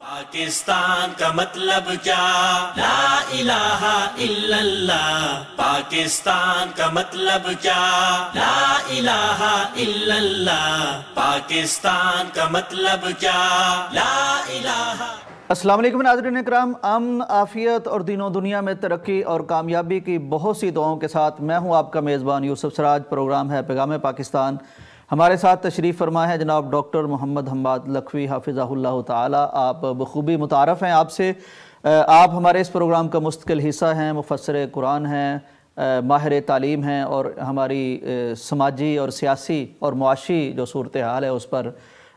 پاکستان کا مطلب کیا؟ لا الہ الا اللہ. پاکستان کا مطلب کیا؟ لا الہ الا اللہ. پاکستان کا مطلب کیا؟ لا الہ. السلام علیکم ناظرین اکرام. امن، عافیت اور دین و دنیا میں ترقی اور کامیابی کی بہت سی دعاؤں کے ساتھ میں ہوں آپ کا میزبان یوسف سراج. پروگرام ہے پیغام پاکستان. ہمارے ساتھ تشریف فرما ہے جناب ڈاکٹر محمد حماد لکھوی حافظہ اللہ تعالی. آپ بخوبی متعارف ہیں آپ سے. آپ ہمارے اس پروگرام کا مستقل حصہ ہیں، مفسر قرآن ہیں، ماہر تعلیم ہیں اور ہماری سماجی اور سیاسی اور معاشی جو صورتحال ہے اس پر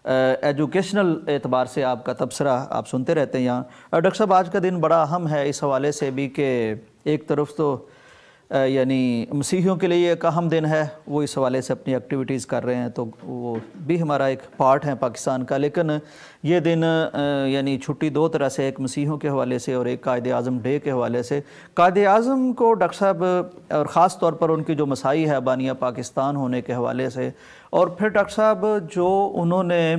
ایجوکیشنل اعتبار سے آپ کا تبصرہ آپ سنتے رہتے ہیں یہاں. ڈاکٹر صاحب، آج کا دن بڑا اہم ہے اس حوالے سے بھی کہ ایک طرف تو یعنی مسیحیوں کے لیے ایک اہم دن ہے، وہ اس حوالے سے اپنی ایکٹیویٹیز کر رہے ہیں، تو وہ بھی ہمارا ایک پارٹ ہے پاکستان کا. لیکن یہ دن یعنی چھٹی دو طرح سے، ایک مسیحیوں کے حوالے سے اور ایک قائد اعظم ڈے کے حوالے سے. قائد اعظم کو ڈاکٹر صاحب اور خاص طور پر ان کی جو مساعی ہے بانیہ پاکستان ہونے کے حوالے سے، اور پھر ڈاکٹر صاحب جو انہوں نے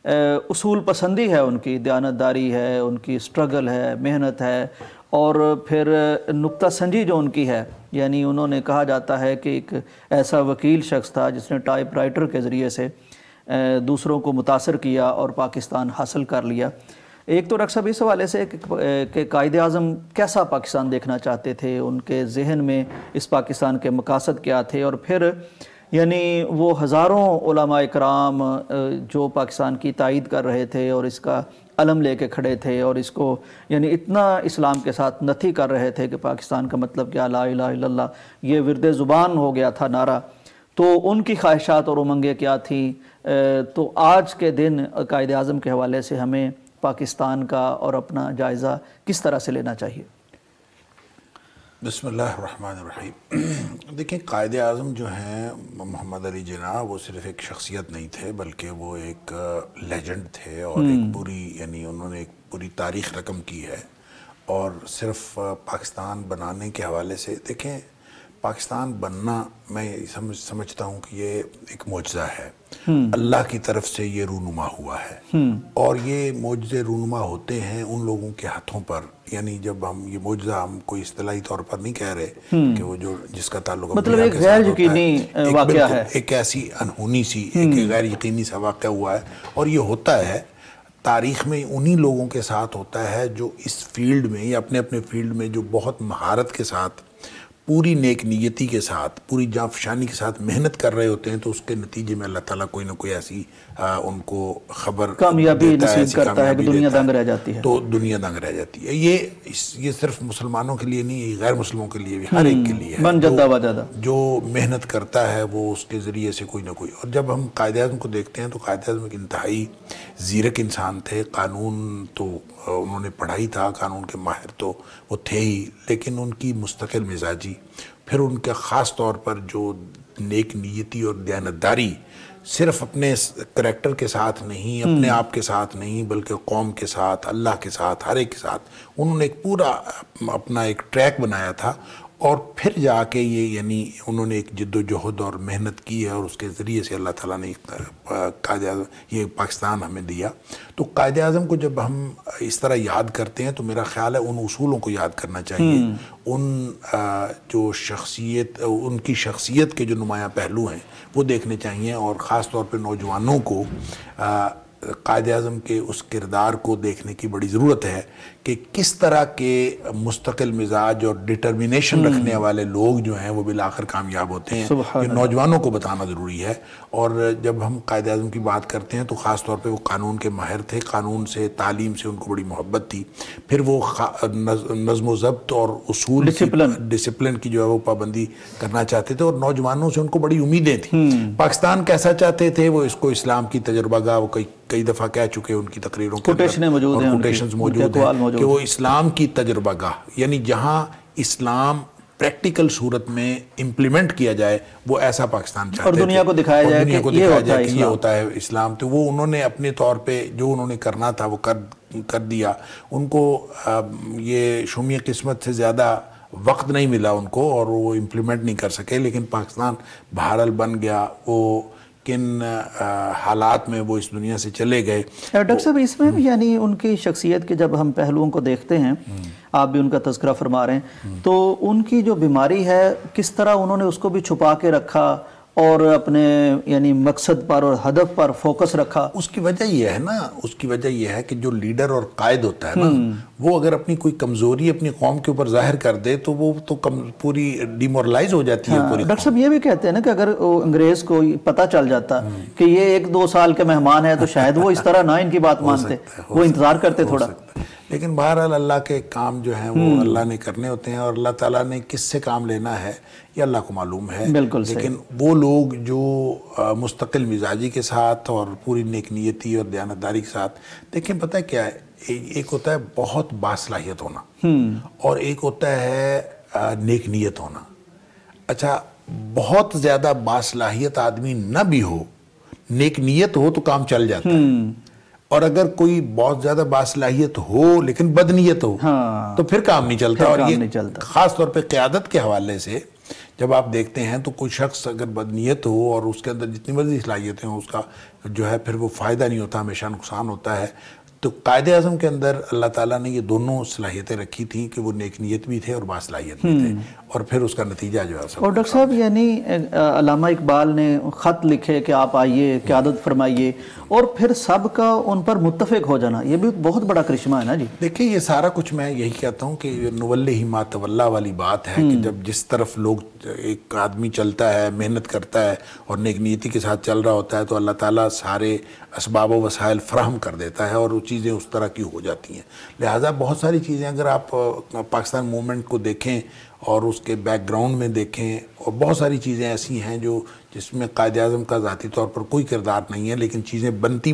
اصول پسندی ہے، ان کی دیانتداری ہے، ان کی سٹرگل ہے، محنت ہے، اور پھر نکتہ سنجی جو ان کی ہے. یعنی انہوں نے کہا جاتا ہے کہ ایک ایسا وکیل شخص تھا جس نے ٹائپ رائٹر کے ذریعے سے دوسروں کو متاثر کیا اور پاکستان حاصل کر لیا. ایک تو ڈاکٹر صاحب اس حوالے سے کہ قائد اعظم کیسا پاکستان دیکھنا چاہتے تھے، ان کے ذہن میں اس پاکستان کے مقاصد کیا تھے، اور پھر یعنی وہ ہزاروں علماء اکرام جو پاکستان کی تائید کر رہے تھے اور اس کا علم لے کے کھڑے تھے اور اس کو یعنی اتنا اسلام کے ساتھ نتھی کر رہے تھے کہ پاکستان کا مطلب کیا، لا الہ الا اللہ، یہ ورد زبان ہو گیا تھا نعرہ. تو ان کی خواہشات اور امنگیں کیا تھیں. تو آج کے دن قائد اعظم کے حوالے سے ہمیں پاکستان کا اور اپنا جائزہ کس طرح سے لینا چاہیے؟ بسم اللہ الرحمن الرحیم. دیکھیں، قائد اعظم جو ہیں محمد علی جناح، وہ صرف ایک شخصیت نہیں تھے بلکہ وہ ایک لیجنڈ تھے، اور ایک پوری یعنی انہوں نے ایک پوری تاریخ رقم کی ہے. اور صرف پاکستان بنانے کے حوالے سے دیکھیں، پاکستان بننا میں سمجھتا ہوں کہ یہ ایک معجزہ ہے. اللہ کی طرف سے یہ رونما ہوا ہے، اور یہ معجزے رونما ہوتے ہیں ان لوگوں کے ہاتھوں پر. یعنی جب ہم یہ معجزہ ہم کوئی اصطلاحی طور پر نہیں کہہ رہے کہ وہ جو جس کا تعلق مطلب ایک غیر یقینی واقعہ ہے، ایک ایسی انہونی سی ایک غیر یقینی سا واقعہ ہوا ہے. اور یہ ہوتا ہے تاریخ میں انہی لوگوں کے ساتھ ہوتا ہے جو اس فیلڈ میں یا اپنے فیلڈ میں جو بہت مہارت کے ساتھ، پوری نیک نیتی کے ساتھ، پوری جانفشانی کے ساتھ محنت کر رہے ہوتے ہیں. تو اس کے نتیجے میں اللہ تعالیٰ کوئی نہ کوئی ایسی ان کو خبر کامیابی نصیب کرتا ہے کہ دنیا دنگ رہ جاتی ہے. تو دنیا دنگ رہ جاتی ہے. یہ صرف مسلمانوں کے لیے نہیں، یہ غیر مسلموں کے لیے بھی، ہر ایک کے لیے ہے. جو محنت کرتا ہے وہ اس کے ذریعے سے کوئی نہ کوئی. اور جب ہم قائد اعظم کو دیکھتے ہیں تو قائد اعظم ایک انتہائی زیرک انسان تھے. قانون تو انہوں نے پڑھائی تھا، قانون کے ماہر تو وہ تھے ہی، لیکن ان کی مستقل مزاجی، پھر ان کے خاص طور پر جو نیک نیتی اور دیانتداری، صرف اپنے کریکٹر کے ساتھ نہیں، اپنے آپ کے ساتھ نہیں، بلکہ قوم کے ساتھ، اللہ کے ساتھ، ہر ایک کے ساتھ انہوں نے ایک پورا اپنا ایک ٹریک بنایا تھا. اور پھر جا کے یہ یعنی انہوں نے ایک جد و جہد اور محنت کی ہے، اور اس کے ذریعے سے اللہ تعالیٰ نے قائد اعظم یہ پاکستان ہمیں دیا. تو قائد اعظم کو جب ہم اس طرح یاد کرتے ہیں تو میرا خیال ہے ان اصولوں کو یاد کرنا چاہیے. ان جو شخصیت، ان کی شخصیت کے جو نمایاں پہلو ہیں وہ دیکھنے چاہیے، اور خاص طور پہ نوجوانوں کو قائد اعظم کے اس کردار کو دیکھنے کی بڑی ضرورت ہے کہ کس طرح کے مستقل مزاج اور ڈٹرمینیشن رکھنے والے لوگ جو ہیں وہ بالآخر کامیاب ہوتے ہیں. یہ نوجوانوں کو بتانا ضروری ہے. اور جب ہم قائد اعظم کی بات کرتے ہیں تو خاص طور پہ وہ قانون کے ماہر تھے، قانون سے، تعلیم سے ان کو بڑی محبت تھی. پھر وہ نظم و ضبط اور اصول ڈسپلن کی جو ہے وہ پابندی کرنا چاہتے تھے، اور نوجوانوں سے ان کو بڑی امیدیں تھیں. پاکستان کیسا چاہتے تھے وہ اس کو اسلام کی تجربہ گاہ، وہ کئی دفعہ کہہ چکے ان کی تقریروں کے کوٹیشنز موجود ہیں کہ وہ اسلام کی تجربہ گاہ، یعنی جہاں اسلام پریکٹیکل صورت میں امپلیمنٹ کیا جائے، وہ ایسا پاکستان چاہتے تھے، اور دنیا کو دکھایا جائے کہ یہ ہوتا ہے اسلام. تو وہ انہوں نے اپنے طور پہ جو انہوں نے کرنا تھا وہ کر دیا. ان کو یہ شومی قسمت سے زیادہ وقت نہیں ملا ان کو، اور وہ امپلیمنٹ نہیں کر سکے، لیکن پاکستان بہرحال بن گیا. وہ کن حالات میں وہ اس دنیا سے چلے گئے. ڈاکٹر صاحب اس میں بھی یعنی ان کی شخصیت کے جب ہم پہلوؤں کو دیکھتے ہیں، آپ بھی ان کا تذکرہ فرما رہے ہیں، تو ان کی جو بیماری ہے کس طرح انہوں نے اس کو بھی چھپا کے رکھا اور اپنے یعنی مقصد پر اور ہدف پر فوکس رکھا. اس کی وجہ یہ ہے نا، اس کی وجہ یہ ہے کہ جو لیڈر اور قائد ہوتا ہے نا، وہ اگر اپنی کوئی کمزوری اپنی قوم کے اوپر ظاہر کر دے تو وہ تو پوری ڈیمورلائز ہو جاتی ہے پوری. ڈاکٹر صاحب یہ بھی کہتے ہیں نا کہ اگر انگریز کو پتہ چل جاتا کہ یہ 1-2 سال کے مہمان ہے تو شاید وہ اس طرح نہ ان کی بات مانتے، وہ انتظار کرتے تھوڑا. لیکن بہرحال اللہ کے کام جو ہیں وہ اللہ نے کرنے ہوتے ہیں، اور اللہ تعالیٰ نے کس سے کام لینا ہے یہ اللہ کو معلوم ہے. بالکل. لیکن وہ لوگ جو مستقل مزاجی کے ساتھ اور پوری نیک نیتی اور دیانتداری کے ساتھ، دیکھیں پتہ کیا ہے، ایک ہوتا ہے بہت باصلاحیت ہونا اور ایک ہوتا ہے نیک نیت ہونا. اچھا، بہت زیادہ باصلاحیت آدمی نہ بھی ہو، نیک نیت ہو تو کام چل جاتا ہے. اور اگر کوئی بہت زیادہ باصلاحیت ہو لیکن بدنیت ہو تو پھر کام نہیں چلتا. اور یہ خاص طور پہ قیادت کے حوالے سے جب آپ دیکھتے ہیں تو کوئی شخص اگر بدنیت ہو اور اس کے اندر جتنی مرضی صلاحیتیں ہوں، اس کا جو ہے پھر وہ فائدہ نہیں ہوتا، ہمیشہ نقصان ہوتا ہے. تو قائد اعظم کے اندر اللہ تعالیٰ نے یہ دونوں صلاحیتیں رکھی تھیں کہ وہ نیک نیت بھی تھے اور باصلاحیت بھی تھے، اور پھر اس کا نتیجہ جو ہے. اور ڈاکٹر صاحب یعنی علامہ اقبال نے خط لکھے کہ آپ آئیے، قیادت فرمائیے، اور پھر سب کا ان پر متفق ہو جانا، یہ بھی بہت بڑا کرشمہ ہے نا جی. دیکھیں یہ سارا کچھ میں یہی کہتا ہوں کہ نوَلِّهِ مَا تَوَلَّىٰ والی بات ہے کہ جب جس طرف لوگ ایک آدمی چلتا ہے، محنت کرتا ہے اور نیک نیتی کے ساتھ چل رہا ہوتا ہے تو اللہ تعالیٰ سارے اسباب و وسائل فراہم کر دیتا ہے اور وہ چیزیں اس طرح کی ہو جاتی ہیں. لہٰذا بہت ساری چیزیں اگر آپ پاکستان موومنٹ کو دیکھیں اور اس کے بیک گراؤنڈ میں دیکھیں، اور بہت ساری چیزیں ایسی ہیں جس میں قائد اعظم کا ذاتی طور پر کوئی کردار نہیں ہے، لیکن چیزیں بنتی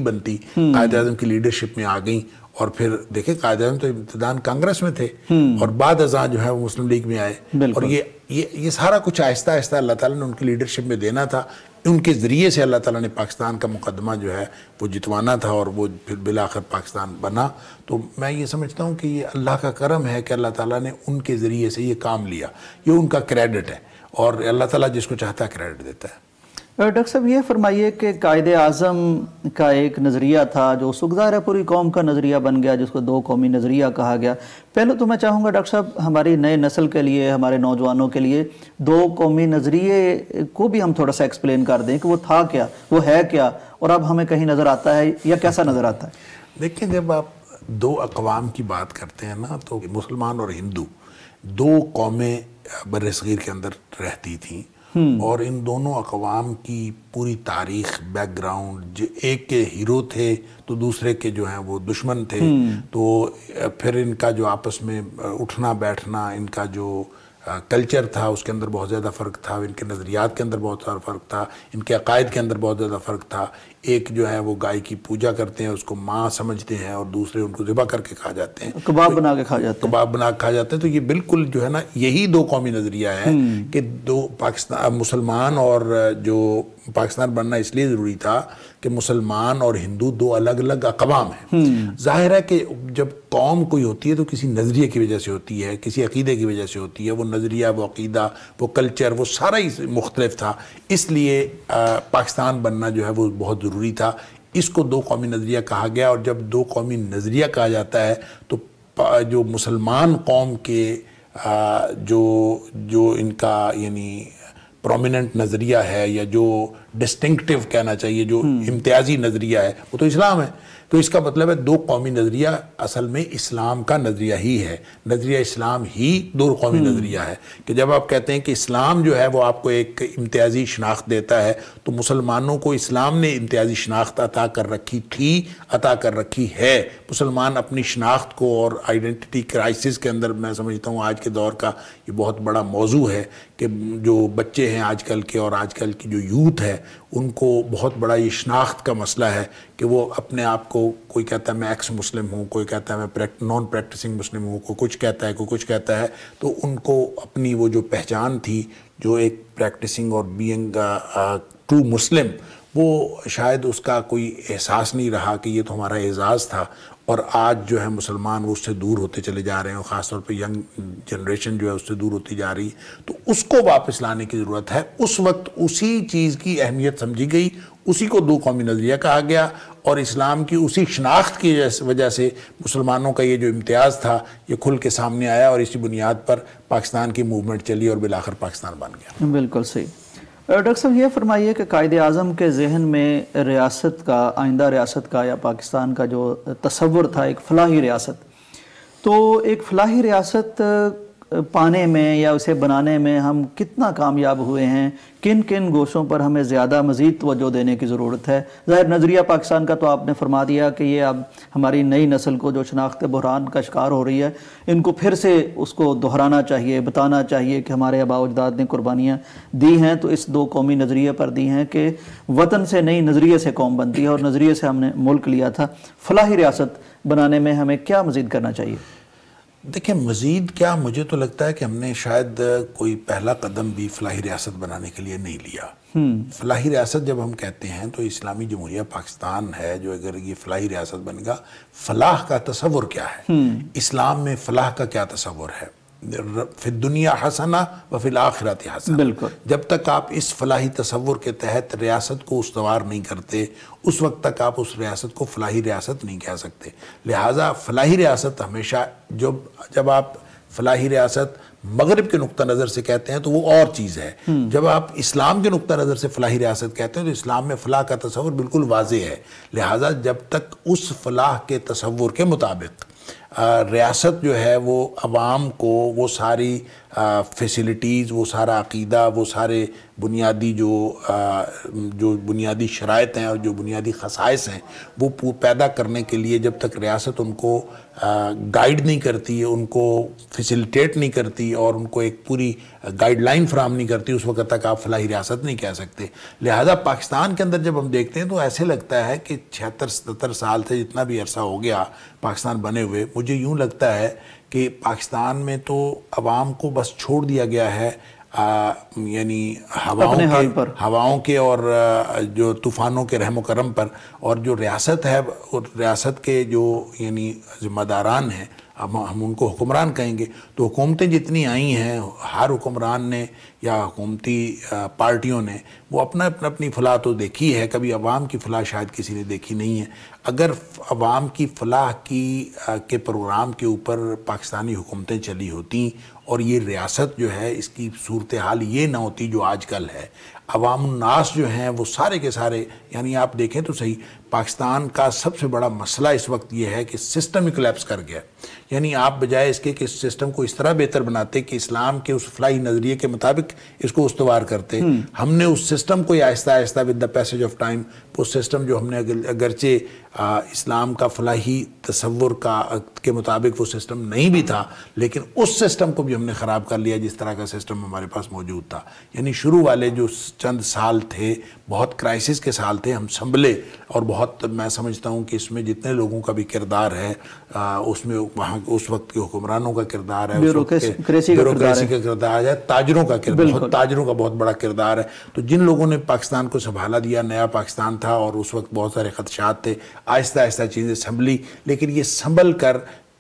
قائد اعظم کی لیڈرشپ میں آ گئیں. اور پھر دیکھیں قائد اعظم تو ابتداً کانگریس میں تھے اور بعد ازاں جو ہے وہ مسلم لیگ میں آئے، اور یہ سارا کچھ آہستہ آہستہ اللہ تعالیٰ نے ان کی لیڈرشپ میں دینا تھا. ان کے ذریعے سے اللہ تعالیٰ نے پاکستان کا مقدمہ جو ہے وہ جتوانا تھا اور وہ پھر بالآخر پاکستان بنا. تو میں یہ سمجھتا ہوں کہ یہ اللہ کا کرم ہے کہ اللہ تعالیٰ نے ان کے ذریعے سے یہ کام لیا، یہ ان کا کریڈٹ ہے، اور اللہ تعالیٰ جس کو چاہتا ہے کریڈٹ دیتا ہے. ڈاکٹر صاحب یہ فرمائیے کہ قائد اعظم کا ایک نظریہ تھا جو ظاہر ہے پوری قوم کا نظریہ بن گیا، جس کو 2 قومی نظریہ کہا گیا. پہلے تو میں چاہوں گا ڈاکٹر صاحب ہماری نئے نسل کے لیے، ہمارے نوجوانوں کے لیے 2 قومی نظریے کو بھی ہم تھوڑا سا ایکسپلین کر دیں کہ وہ تھا کیا، وہ ہے کیا، اور اب ہمیں کہیں نظر آتا ہے یا کیسا نظر آتا ہے. دیکھیں جب آپ 2 اقوام کی بات کرتے ہیں نا تو مسلمان اور ہندو 2 قومیں برصغیر کے اندر رہتی تھیں، اور ان دونوں اقوام کی پوری تاریخ، بیک گراؤنڈ، ایک کے ہیرو تھے تو دوسرے کے جو ہیں وہ دشمن تھے. تو پھر ان کا جو آپس میں اٹھنا بیٹھنا، ان کا جو کلچر تھا اس کے اندر بہت زیادہ فرق تھا، ان کے نظریات کے اندر بہت زیادہ فرق تھا، ان کے عقائد کے اندر بہت زیادہ فرق تھا. ایک جو ہے وہ گائے کی پوجا کرتے ہیں، اس کو ماں سمجھتے ہیں، اور دوسرے ان کو ذبح کر کے کھا جاتے ہیں، کباب بنا کے کھا جاتے ہیں. کباب بنا کے کھا جاتے ہیں. تو یہ بالکل جو ہے نا یہی 2 قومی نظریہ ہے کہ 2 پاکستان مسلمان، اور جو پاکستان بننا اس لیے ضروری تھا کہ مسلمان اور ہندو 2 الگ الگ اقوام ہیں. ظاہر ہے کہ جب قوم کوئی ہوتی ہے تو کسی نظریے کی وجہ سے ہوتی ہے، کسی عقیدے کی وجہ سے ہوتی ہے. وہ نظریہ، وہ عقیدہ، وہ کلچر، وہ سارا ہی مختلف تھا. اس لیے پاکستان بننا جو ہے وہ بہت ضروری تھا. اس کو 2 قومی نظریہ کہا گیا. اور جب 2 قومی نظریہ کہا جاتا ہے تو جو مسلمان قوم کے جو ان کا یعنی پرومیننٹ نظریہ ہے، یا جو ڈسٹنکٹیو کہنا چاہیے، جو امتیازی نظریہ ہے، وہ تو اسلام ہے. تو اس کا مطلب ہے 2 قومی نظریہ اصل میں اسلام کا نظریہ ہی ہے. نظریہ اسلام ہی 2 قومی نظریہ ہے. کہ جب آپ کہتے ہیں کہ اسلام جو ہے وہ آپ کو ایک امتیازی شناخت دیتا ہے، تو مسلمانوں کو اسلام نے امتیازی شناخت عطا کر رکھی تھی، عطا کر رکھی ہے. مسلمان اپنی شناخت کو، اور آئیڈینٹی کرائسس کے اندر میں سمجھتا ہوں آج کے دور کا یہ بہت بڑا موضوع ہے کہ جو بچے ہیں آج کل کے، اور آج کل کی جو یوتھ ہے، ان کو بہت بڑا یہ شناخت کا مسئلہ ہے کہ وہ اپنے آپ کو، کوئی کہتا ہے میں ایکس مسلم ہوں، کوئی کہتا ہے میں نان پریکٹسنگ مسلم ہوں، کوئی کچھ کہتا ہے، کوئی کچھ کہتا ہے. تو ان کو اپنی وہ جو پہچان تھی، جو ایک پریکٹسنگ اور بینگ ٹرو مسلم، وہ شاید اس کا کوئی احساس نہیں رہا کہ یہ تو ہمارا اعزاز تھا. اور آج جو ہے مسلمان وہ اس سے دور ہوتے چلے جا رہے ہیں، اور خاص طور پہ ینگ جنریشن جو ہے اس سے دور ہوتی جا رہی ہے. تو اس کو واپس لانے کی ضرورت ہے. اس وقت اسی چیز کی اہمیت سمجھی گئی، اسی کو دو قومی نظریہ کہا گیا، اور اسلام کی اسی شناخت کی وجہ سے مسلمانوں کا یہ جو امتیاز تھا یہ کھل کے سامنے آیا، اور اسی بنیاد پر پاکستان کی موومنٹ چلی اور بالآخر پاکستان بن گیا۔ بالکل صحیح۔ ڈاکٹر صاحب یہ فرمائیے کہ قائد اعظم کے ذہن میں ریاست کا، آئندہ ریاست کا یا پاکستان کا جو تصور تھا ایک فلاحی ریاست، تو ایک فلاحی ریاست پانے میں یا اسے بنانے میں ہم کتنا کامیاب ہوئے ہیں؟ کن کن گوشوں پر ہمیں زیادہ مزید توجہ دینے کی ضرورت ہے؟ ظاہر نظریہ پاکستان کا تو آپ نے فرما دیا کہ یہ اب ہماری نئی نسل کو جو شناخت بحران کا شکار ہو رہی ہے، ان کو پھر سے اس کو دہرانا چاہیے، بتانا چاہیے کہ ہمارے آباء و اجداد نے قربانیاں دی ہیں تو اس دو قومی نظریے پر دی ہیں کہ وطن سے نئی نظریے سے قوم بنتی ہے، اور نظریے سے ہم نے ملک لیا تھا۔ فلاحی ریاست بنانے میں ہمیں کیا مزید کرنا چاہیے؟ دیکھیں مزید کیا، مجھے تو لگتا ہے کہ ہم نے شاید کوئی پہلا قدم بھی فلاحی ریاست بنانے کے لیے نہیں لیا۔ فلاحی ریاست جب ہم کہتے ہیں تو اسلامی جمہوریہ پاکستان ہے جو اگر یہ فلاحی ریاست بنے گا، فلاح کا تصور کیا ہے؟ اسلام میں فلاح کا کیا تصور ہے؟ فی الدنیا حسنہ وفی الآخرۃ حسنہ۔ بالکل۔ جب تک آپ اس فلاحی تصور کے تحت ریاست کو استوار نہیں کرتے، اس وقت تک آپ اس ریاست کو فلاحی ریاست نہیں کہہ سکتے۔ لہٰذا فلاحی ریاست ہمیشہ جب آپ فلاحی ریاست مغرب کے نقطہ نظر سے کہتے ہیں تو وہ اور چیز ہے، جب آپ اسلام کے نقطہ نظر سے فلاحی ریاست کہتے ہیں تو اسلام میں فلاح کا تصور بالکل واضح ہے۔ لہٰذا جب تک اس فلاح کے تصور کے مطابق ریاست جو ہے وہ عوام کو وہ ساری فیسلٹیز، وہ سارا عقیدہ، وہ سارے بنیادی جو بنیادی شرائط ہیں اور جو بنیادی خصائص ہیں وہ پیدا کرنے کے لیے جب تک ریاست ان کو گائیڈ نہیں کرتی، ان کو فیسیلیٹیٹ نہیں کرتی اور ان کو ایک پوری گائیڈ لائن فراہم نہیں کرتی، اس وقت تک آپ فلاحی ریاست نہیں کہہ سکتے۔ لہٰذا پاکستان کے اندر جب ہم دیکھتے ہیں تو ایسے لگتا ہے کہ 76-77 سال سے جتنا بھی عرصہ ہو گیا پاکستان بنے ہوئے، مجھے یوں لگتا ہے کہ پاکستان میں تو عوام کو بس چھوڑ دیا گیا ہے، یعنی ہواؤں کے اور جو طوفانوں کے رحم و کرم پر، اور جو ریاست ہے ریاست کے جو یعنی ذمہ داران ہیں، اب ہم ان کو حکمران کہیں گے، تو حکومتیں جتنی آئی ہیں ہر حکمران نے یا حکومتی پارٹیوں نے وہ اپنی فلاح تو دیکھی ہے، کبھی عوام کی فلاح شاید کسی نے دیکھی نہیں ہے۔ اگر عوام کی فلاح کے پروگرام کے اوپر پاکستانی حکومتیں چلی ہوتیں اور یہ ریاست جو ہے اس کی صورتحال یہ نہ ہوتی جو آج کل ہے، عوام الناس جو ہیں وہ سارے کے سارے، یعنی آپ دیکھیں تو صحیح، پاکستان کا سب سے بڑا مسئلہ اس وقت یہ ہے کہ سسٹم ہی کولیپس کر گیا۔ یعنی آپ بجائے اس کے کہ اس سسٹم کو اس طرح بہتر بناتے کہ اسلام کے اس فلاحی نظریے کے مطابق اس کو استوار کرتے، ہم نے اس سسٹم کو آہستہ آہستہ with the passage of time, اس سسٹم جو ہم نے اگرچہ اسلام کا فلاحی تصور کے مطابق وہ سسٹم نہیں بھی تھا، لیکن اس سسٹم کو بھی ہم نے خراب کر لیا جس طرح کا سسٹم ہمارے پاس موجود تھا۔ یعنی شروع والے جو چند سال تھے بہت کرائسس کے سال تھے، ہم سنبھلے، اور بہت میں سمجھتا ہوں کہ اس میں جتنے لوگوں کا بھی کردار ہے، اس میں وہاں اس وقت کے حکمرانوں کا کردار ہے، بیوروکریسی کا کردار ہے، تاجروں کا کردار، تاجروں کا بہت بڑا کردار ہے۔ تو جن لوگوں نے پاکستان کو سنبھالا دیا، نیا پاکستان تھا اور اس وقت بہت سارے خدشات تھے، آہستہ آہستہ چیزیں سنبھلی، لیکن یہ سنبھل کر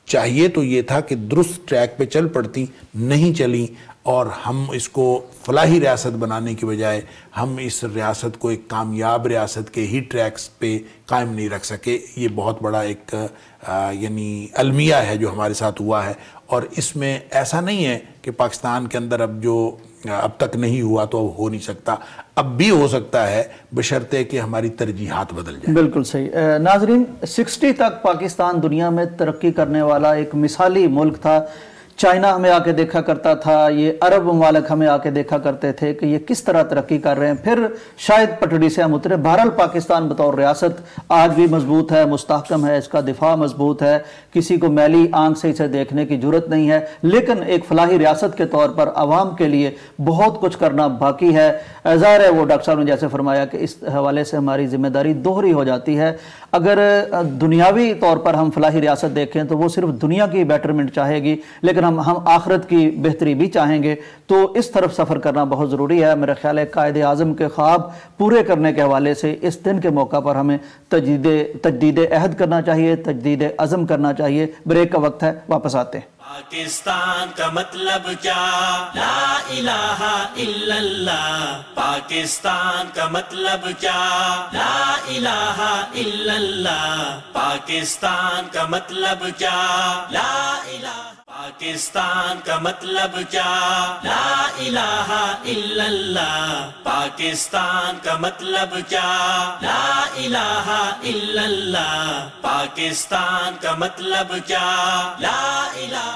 چاہیے تو یہ تھا کہ درست ٹریک پہ چل پڑتی، نہیں چلیں، اور ہم اس کو فلاحی ریاست بنانے کی بجائے ہم اس ریاست کو ایک کامیاب ریاست کے ہی ٹریکس پہ قائم نہیں رکھ سکے۔ یہ بہت بڑا ایک یعنی المیہ ہے جو ہمارے ساتھ ہوا ہے، اور اس میں ایسا نہیں ہے کہ پاکستان کے اندر اب تک نہیں ہوا تو اب ہو نہیں سکتا، اب بھی ہو سکتا ہے بشرطے کہ ہماری ترجیحات بدل جائیں۔ بالکل صحیح۔ ناظرین، 60 تک پاکستان دنیا میں ترقی کرنے والا ایک مثالی ملک تھا۔ چائنا ہمیں آ کے دیکھا کرتا تھا، یہ عرب ممالک ہمیں آ کے دیکھا کرتے تھے کہ یہ کس طرح ترقی کر رہے ہیں، پھر شاید پٹڑی سے ہم اترے۔ بہرحال پاکستان بطور ریاست آج بھی مضبوط ہے، مستحکم ہے، اس کا دفاع مضبوط ہے، کسی کو میلی آنکھ سے اسے دیکھنے کی جرت نہیں ہے، لیکن ایک فلاحی ریاست کے طور پر عوام کے لیے بہت کچھ کرنا باقی ہے۔ ظاہر ہے وہ ڈاکٹر صاحب نے جیسے فرمایا کہ اس حوالے سے ہماری ذمہ داری دوہری ہو جاتی ہے۔ اگر دنیاوی طور پر ہم فلاحی ریاست دیکھیں تو وہ صرف دنیا کی بیٹرمنٹ چاہے گی، لیکن ہم آخرت کی بہتری بھی چاہیں گے تو اس طرف سفر کرنا بہت ضروری ہے۔ میرا خیال ہے قائد اعظم کے خواب پورے کرنے کے حوالے سے اس دن کے موقع پر ہمیں تجدید عہد کرنا چاہیے، تجدید عزم کرنا چاہیے۔ بریک کا وقت ہے، واپس آتے ہیں۔ پاکستان کا مطلب کیا؟ لا الہ الا اللہ۔ پاکستان کا مطلب کیا؟ لا الہ الا اللہ۔ پاکستان کا مطلب کیا؟ لا الہ پاکستان کا مطلب کیا؟ لا الہ الا اللہ۔ پاکستان کا مطلب کیا؟ لا الہ الا اللہ۔ پاکستان کا مطلب کیا؟ لا الہ۔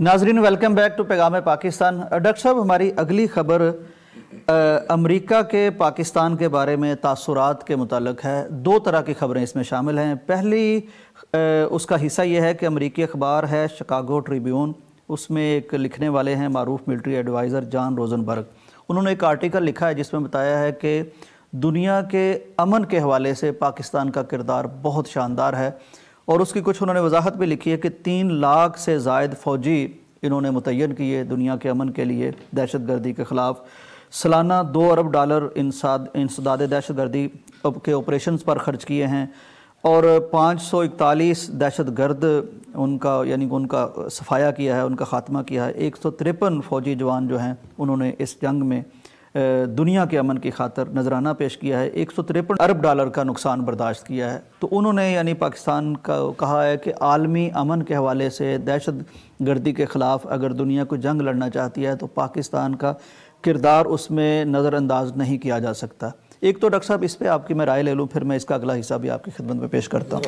ناظرین ویلکم بیک ٹو پیغام پاکستان۔ ڈاکٹر صاحب، ہماری اگلی خبر امریکہ کے پاکستان کے بارے میں تاثرات کے متعلق ہے۔ دو طرح کی خبریں اس میں شامل ہیں۔ پہلی اس کا حصہ یہ ہے کہ امریکی اخبار ہے شکاگو ٹریبیون، اس میں ایک لکھنے والے ہیں معروف ملٹری ایڈوائزر جان روزنبرگ۔ انہوں نے ایک آرٹیکل لکھا ہے جس میں بتایا ہے کہ دنیا کے امن کے حوالے سے پاکستان کا کردار بہت شاندار ہے، اور اس کی کچھ انہوں نے وضاحت بھی لکھی ہے کہ 3 لاکھ سے زائد فوجی انہوں نے متعین کیے دنیا کے امن کے لیے، دہشت گردی کے خلاف۔ سالانہ $2 ارب انسداد دہشت گردی کے آپریشنز پر خرچ کیے ہیں، اور 541 دہشت گرد ان کا صفایا کیا ہے، ان کا خاتمہ کیا ہے۔ 153 فوجی جوان جو ہیں انہوں نے اس جنگ میں دنیا کے امن کی خاطر نذرانہ پیش کیا ہے۔ $153 ارب کا نقصان برداشت کیا ہے۔ تو انہوں نے پاکستان کا کہا ہے کہ عالمی امن کے حوالے سے دہشت گردی کے خلاف اگر دنیا کو جنگ لڑنا چاہتی ہے تو پاکستان کا کردار اس میں نظر انداز نہیں کیا جا سکتا۔ ایک تو ڈاکٹر صاحب اس پہ آپ کی میں رائے لے لوں، پھر میں اس کا اگلا حصہ بھی آپ کی خدمت میں پیش کرتا ہوں۔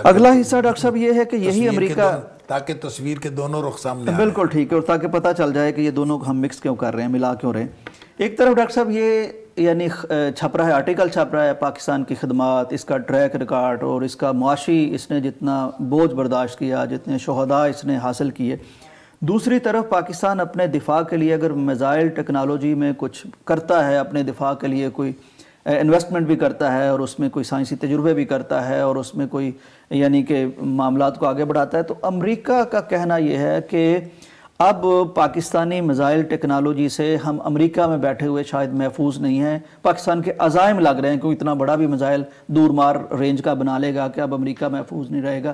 اگلا حصہ ڈاکٹر صاحب یہ ہے کہ یہی امریکہ، تاکہ تصویر کے دونوں رخ سامنے آئیں۔ بالکل ٹھیک ہے، اور تاکہ پتہ چل جائے کہ یہ دونوں ہم مکس کیوں کر رہے ہیں، ملا کیوں رہے ہیں۔ ایک طرف ڈاکٹر صاحب یہ چھپ رہا ہے، آرٹیکل چھپ رہا ہے پاکستان کی خدمات، اس کا ٹریک ریکارڈ اور اس کا معاشی، اس نے جتنا بوجھ برداشت کیا، جتنے شہداء اس نے حاصل کیے۔ دوسری طرف پاکستان اپنے دفاع کے لیے اگر میزائل ٹیکنالوجی میں کچھ کرتا ہے، اپنے دفاع کے لیے کوئی انویسٹمنٹ بھی کرتا ہے، اور اس میں کوئی سائنسی تجربے بھی کرتا ہے، اور اس میں کوئی کہ معاملات کو آگے بڑھاتا ہے، تو امریکہ کا کہنا یہ ہے کہ اب پاکستانی میزائل ٹیکنالوجی سے ہم امریکہ میں بیٹھے ہوئے شاید محفوظ نہیں ہیں۔ پاکستان کے عزائم لگ رہے ہیں کہ اتنا بڑا بھی میزائل دور مار رینج کا بنا لے گا کہ اب امریکہ محفوظ نہیں رہے گا۔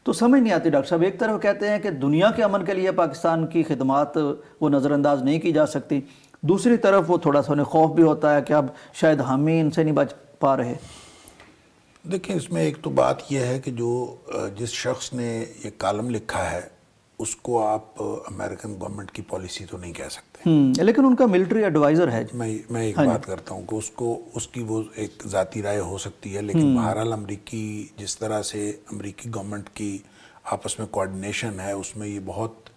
تو سمجھ نہیں آتی ڈاکٹر صاحب، ایک طرف کہتے ہیں کہ دنیا کے امن کے لیے پاکستان کی خدمات وہ نظر انداز نہیں کی جا سکتی، دوسری طرف وہ تھوڑا سا انہیں خوف بھی ہوتا ہے کہ اب شاید ہم ہی ان سے نہیں بچ پا رہے۔ دیکھیں، اس میں ایک تو بات یہ ہے کہ جس شخص نے یہ کالم لکھا ہے اس کو آپ امریکن گورنمنٹ کی پالیسی تو نہیں کہہ سکتے، لیکن ان کا ملٹری ایڈوائزر ہے۔ میں ایک بات کرتا ہوں کہ اس کی وہ ایک ذاتی رائے ہو سکتی ہے، لیکن بہرحال امریکی جس طرح سے امریکی گورنمنٹ کی آپس میں کوارڈینیشن ہے، اس میں یہ بہت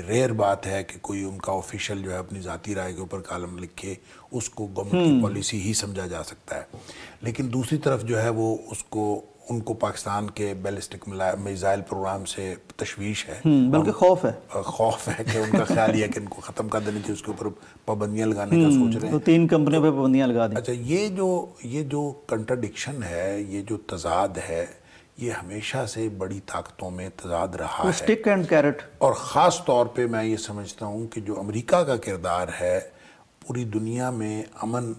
ریئر بات ہے کہ کوئی ان کا آفیشل جو ہے اپنی ذاتی رائے کے اوپر کالم لکھے، اس کو گورنمنٹ کی پالیسی ہی سمجھا جا سکتا ہے۔ لیکن دوسری طرف جو ہے وہ ان کو پاکستان کے بیلسٹک میزائل پروگرام سے تشویش ہے، بلکہ خوف ہے کہ ان کا خیال یہ کہ ان کو ختم کر دینے چاہیے، اس کے اوپر پابندیاں لگانے کا سوچ رہے ہیں۔ 3 کمپنیوں پہ پابندیاں لگا دیں۔ اچھا، یہ جو کنٹرڈکشن ہے، یہ جو تضاد ہے، یہ ہمیشہ سے بڑی طاقتوں میں تضاد رہا ہے، سٹک اینڈ کیرٹ۔ اور خاص طور پہ میں یہ سمجھتا ہوں کہ جو امریکہ کا کردار ہے پوری دنیا میں امن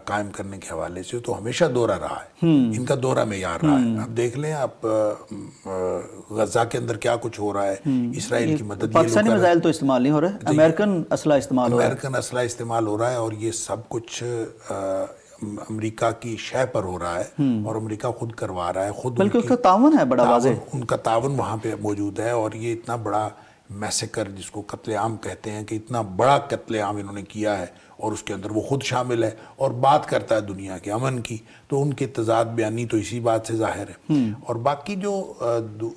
قائم کرنے کے حوالے سے تو ہمیشہ دورہ رہا ہے، ان کا دورہ معیار رہا ہے۔ اب دیکھ لیں آپ غزہ کے اندر کیا کچھ ہو رہا ہے، اسرائیل کی مدد، پاکستانی میزائل تو استعمال نہیں ہو رہے، امریکن اسلحہ استعمال ہو رہا ہے، اور یہ سب کچھ امریکہ کی شے پر ہو رہا ہے، اور امریکہ خود کروا رہا ہے، خود بلکہ اس کا تعاون ہے بڑا واضح، ان کا تعاون وہاں پہ موجود ہے، اور یہ اتنا بڑا میسیکر جس کو قتل عام کہتے ہیں کہ اتنا بڑا قتل عام انہوں نے کیا ہے، اور اس کے اندر وہ خود شامل ہے اور بات کرتا ہے دنیا کے امن کی، تو ان کے تضاد بیانی تو اسی بات سے ظاہر ہے۔ اور باقی جو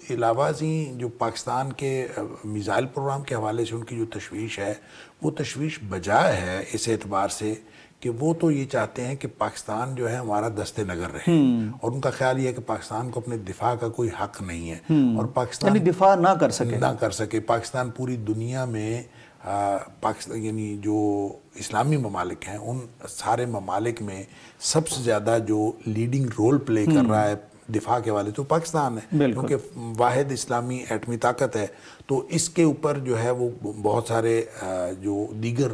علاوہ ازیں جو پاکستان کے میزائل پروگرام کے حوالے سے ان کی جو تشویش ہے، وہ تشویش بجائے ہے اس اعتبار سے کہ وہ تو یہ چاہتے ہیں کہ پاکستان جو ہے ہمارا دست نگر رہے، اور ان کا خیال یہ ہے کہ پاکستان کو اپنے دفاع کا کوئی حق نہیں ہے، اور پاکستان دفاع نہ کر سکے۔ پاکستان پوری دنیا میں جو اسلامی ممالک ہیں ان سارے ممالک میں سب سے زیادہ جو لیڈنگ رول پلے کر رہا ہے دفاع کے حوالے سے پاکستان ہے، کیونکہ واحد اسلامی ایٹمی طاقت ہے، تو اس کے اوپر جو ہے وہ بہت سارے جو دیگر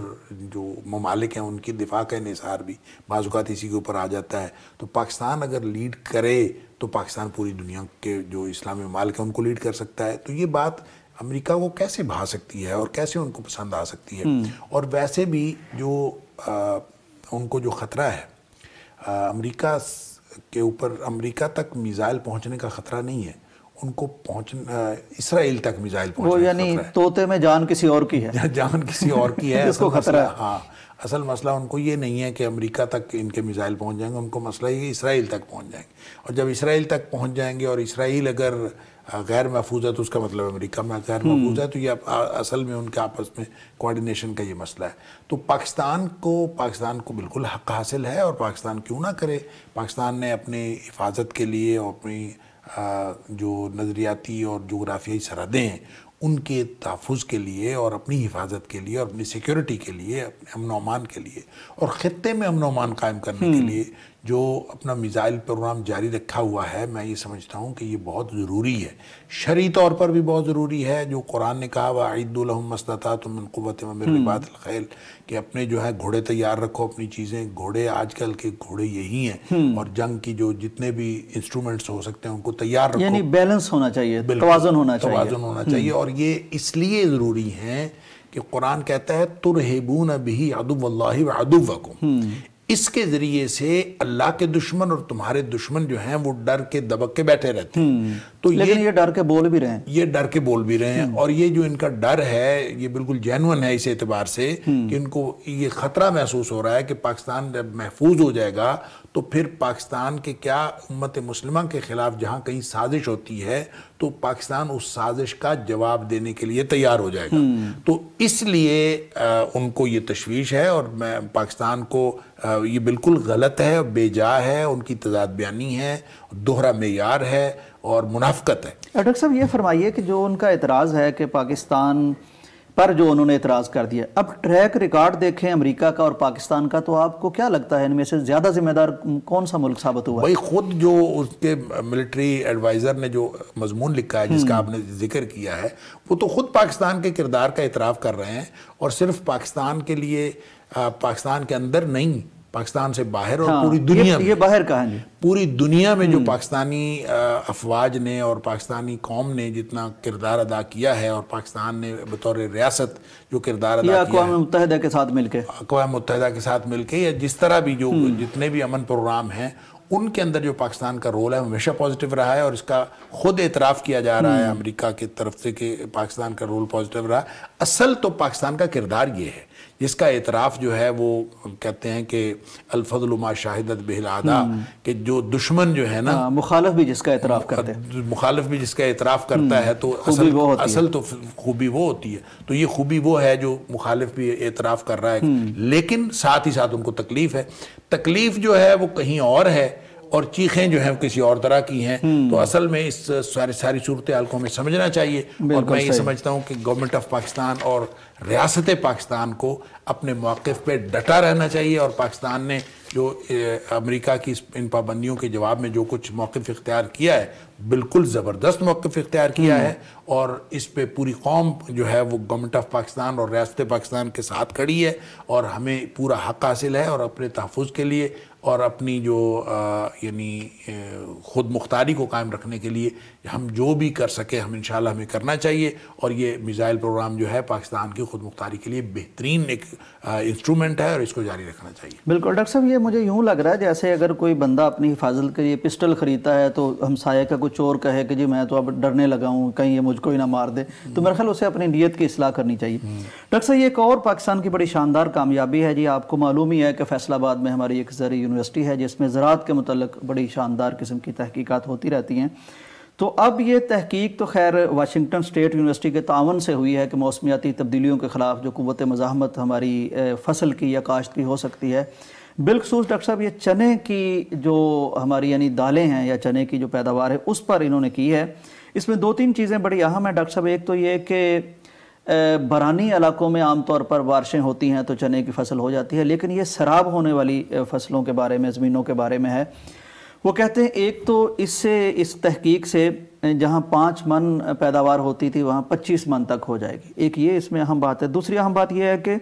جو ممالک ہیں ان کی دفاع کا انحصار بھی بعض اوقات اسی کے اوپر آ جاتا ہے. تو پاکستان اگر لیڈ کرے تو پاکستان پوری دنیا کے جو اسلامی ممالک ہیں ان کو لیڈ کر سکتا ہے. تو یہ بات امریکہ کو کیسے بھا سکتی ہے اور کیسے ان کو پسند آ سکتی ہے. اور ویسے بھی جو ان کو جو خطرہ ہے امریکہ کے اوپر، امریکہ تک میزائل پہنچنے کا خطرہ نہیں ہے، ان کو اسرائیل تک میزائل پہنچنے کا خطرہ ہے. یعنی طوطے میں جان کسی اور کی ہے، جان کسی اور کی ہے، اس کو خطرہ ہے. ہاں، اصل مسئلہ ان کو یہ نہیں ہے کہ امریکہ تک ان کے میزائل پہنچ جائیں گے، ان کو مسئلہ یہ کہ اسرائیل تک پہنچ جائیں گے. اور جب اسرائیل تک پہنچ جائیں گے اور اسرائیل اگر غیر محفوظ ہے تو اس کا مطلب امریکہ میں غیر محفوظ ہے. تو یہ اصل میں ان کے آپس میں کوارڈینیشن کا یہ مسئلہ ہے. تو پاکستان کو بالکل حق حاصل ہے، اور پاکستان کیوں نہ کرے. پاکستان نے اپنی حفاظت کے لیے اور اپنی جو نظریاتی اور جغرافیائی سرحدیں ہیں ان کے تحفظ کے لیے اور اپنی حفاظت کے لیے اور اپنی سیکیورٹی کے لیے، اپنے امن و امان کے لیے اور خطے میں امن و امان قائم کرنے کے لیے جو اپنا میزائل پروگرام جاری رکھا ہوا ہے، میں یہ سمجھتا ہوں کہ یہ بہت ضروری ہے. شرعی طور پر بھی بہت ضروری ہے. جو قرآن نے کہا وَأَعِدُّوا لَهُم مَّا اسْتَطَعْتُم مِّن قُوَّةٍ وَمِن رِّبَاطِ الْخَيْلِ، کہ اپنے جو ہے گھوڑے تیار رکھو، اپنی چیزیں. گھوڑے آج کل کے گھوڑے یہی ہیں، اور جنگ کی جو جتنے بھی انسٹرومنٹس ہو سکتے ہیں ان کو تیار رکھو. یعنی بیلنس ہونا چاہیے، توازن ہونا چاہیے. اور یہ اس لیے ضروری ہیں کہ قرآن کہتا ہے تُرْهِبُونَ بِهِ عَدُوَّ اللَّهِ وَعَدُوَّكُمْ، اس کے ذریعے سے اللہ کے دشمن اور تمہارے دشمن جو ہیں وہ ڈر کے دبک کے بیٹھے رہتے ہیں. تو لیکن یہ ڈر کے بول بھی رہے ہیں، یہ ڈر کے بول بھی رہے ہیں. اور یہ جو ان کا ڈر ہے یہ بالکل جینون ہے اس اعتبار سے کہ ان کو یہ خطرہ محسوس ہو رہا ہے کہ پاکستان جب محفوظ ہو جائے گا تو پھر پاکستان کے کیا امت مسلمہ کے خلاف جہاں کہیں سازش ہوتی ہے تو پاکستان اس سازش کا جواب دینے کے لیے تیار ہو جائے گا. تو اس لیے ان کو یہ تشویش ہے، اور میں پاکستان کو یہ بالکل غلط ہے، بے جا ہے، ان کی تضاد بیانی ہے، دوہرا معیار ہے اور منافقت ہے. ڈاکٹر صاحب یہ فرمائیے کہ جو ان کا اعتراض ہے کہ پاکستان پر جو انہوں نے اعتراض کر دیا، اب ٹریک ریکارڈ دیکھیں امریکہ کا اور پاکستان کا، تو آپ کو کیا لگتا ہے ان میں سے زیادہ ذمہ دار کون سا ملک ثابت ہوا؟ بھائی خود جو اس کے ملٹری ایڈوائزر نے جو مضمون لکھا ہے جس کا آپ نے ذکر کیا ہے، وہ تو خود پاکستان کے کردار کا اعتراف کر رہے ہیں. اور صرف پاکستان کے لیے، پاکستان کے اندر نہیں، پاکستان سے باہر اور پوری دنیا میں، یہ باہر کا ہے، پوری دنیا میں جو پاکستانی افواج نے اور پاکستانی قوم نے جتنا کردار ادا کیا ہے، اور پاکستان نے بطور ریاست جو کردار ادا کیا ہے، اقوام متحدہ کے ساتھ مل کے، اقوام متحدہ کے ساتھ مل کے، یا جس طرح بھی جو جتنے بھی امن پروگرام ہیں ان کے اندر جو پاکستان کا رول ہے ہمیشہ پازیٹیو رہا ہے. اور اس کا خود اعتراف کیا جا رہا ہے امریکہ کی طرف سے کہ پاکستان کا رول پازیٹیو رہا. اصل تو پاکستان کا کردار یہ ہے جس کا اعتراف جو ہے وہ کہتے ہیں کہ الفضل ما شاہدت بہ الاعداء، کہ جو دشمن جو ہے نا، مخالف بھی جس کا اعتراف کرتے ہیں، مخالف بھی جس کا اعتراف کرتا ہے تو اصل تو خوبی وہ ہوتی ہے. تو یہ خوبی وہ ہے جو مخالف بھی اعتراف کر رہا ہے، لیکن ساتھ ہی ساتھ ان کو تکلیف ہے. تکلیف جو ہے وہ کہیں اور ہے اور چیخیں جو ہیں کسی اور طرح کی ہیں. تو اصل میں اس ساری صورتحال کو ہمیں سمجھنا چاہیے. اور میں یہ سمجھتا ہوں کہ گورنمنٹ آف پاکستان اور ریاست پاکستان کو اپنے موقف پہ ڈٹا رہنا چاہیے. اور پاکستان نے جو امریکہ کی ان پابندیوں کے جواب میں جو کچھ موقف اختیار کیا ہے، بالکل زبردست موقف اختیار کیا ہے. اور اس پہ پوری قوم جو ہے وہ گورنمنٹ آف پاکستان اور ریاست پاکستان کے ساتھ کھڑی ہے. اور ہمیں پورا حق حاصل ہے اور اپنے تحفظ کے لیے اور اپنی جو یعنی خود مختاری کو قائم رکھنے کے لیے ہم جو بھی کر سکے ہم انشاءاللہ ہمیں کرنا چاہیے. اور یہ میزائل پروگرام جو ہے پاکستان کی خود مختاری کے لیے بہترین ایک انسٹرومنٹ ہے اور اس کو جاری رکھنا چاہیے. بالکل ڈاکٹر صاحب، یہ مجھے یوں لگ رہا ہے جیسے اگر کوئی بندہ اپنی حفاظت کے لیے پسٹل خریدتا ہے تو ہمسایہ کا کوئی چور کہے کہ جی میں تو اب ڈرنے لگا ہوں کہیں یہ مجھ کو ہی نہ مار دے، تو میرے خیال اسے اپنی نیت کی اصلاح کرنی چاہیے. ڈاکٹر صاحب، یہ ایک اور پاکستان کی بڑی شاندار کامیابی ہے جی. آپ کو معلوم ہی ہے کہ فیصل آباد میں ہماری ایک زرعی یونیورسٹی ہے جس میں زراعت کے متعلق بڑی شاندار قسم کی تحقیقات ہوتی رہتی ہیں. تو اب یہ تحقیق تو خیر واشنگٹن اسٹیٹ یونیورسٹی کے تعاون سے ہوئی ہے کہ موسمیاتی تبدیلیوں کے خلاف جو قوت مزاحمت ہماری فصل کی یا کاشت کی ہو سکتی ہے. بالخصوص ڈاکٹر صاحب یہ چنے کی جو ہماری یعنی دالیں ہیں یا چنے کی جو پیداوار ہے اس پر انہوں نے کی ہے. اس میں دو تین چیزیں بڑی اہم ہیں ڈاکٹر صاحب. ایک تو یہ کہ برانی علاقوں میں عام طور پر بارشیں ہوتی ہیں تو چنے کی فصل ہو جاتی ہے، لیکن یہ سراب ہونے والی فصلوں کے بارے میں، زمینوں کے بارے میں ہے. وہ کہتے ہیں ایک تو اس تحقیق سے جہاں 5 من پیداوار ہوتی تھی وہاں 25 من تک ہو جائے گی، ایک یہ اس میں اہم بات ہے۔ دوسری اہم بات یہ ہے کہ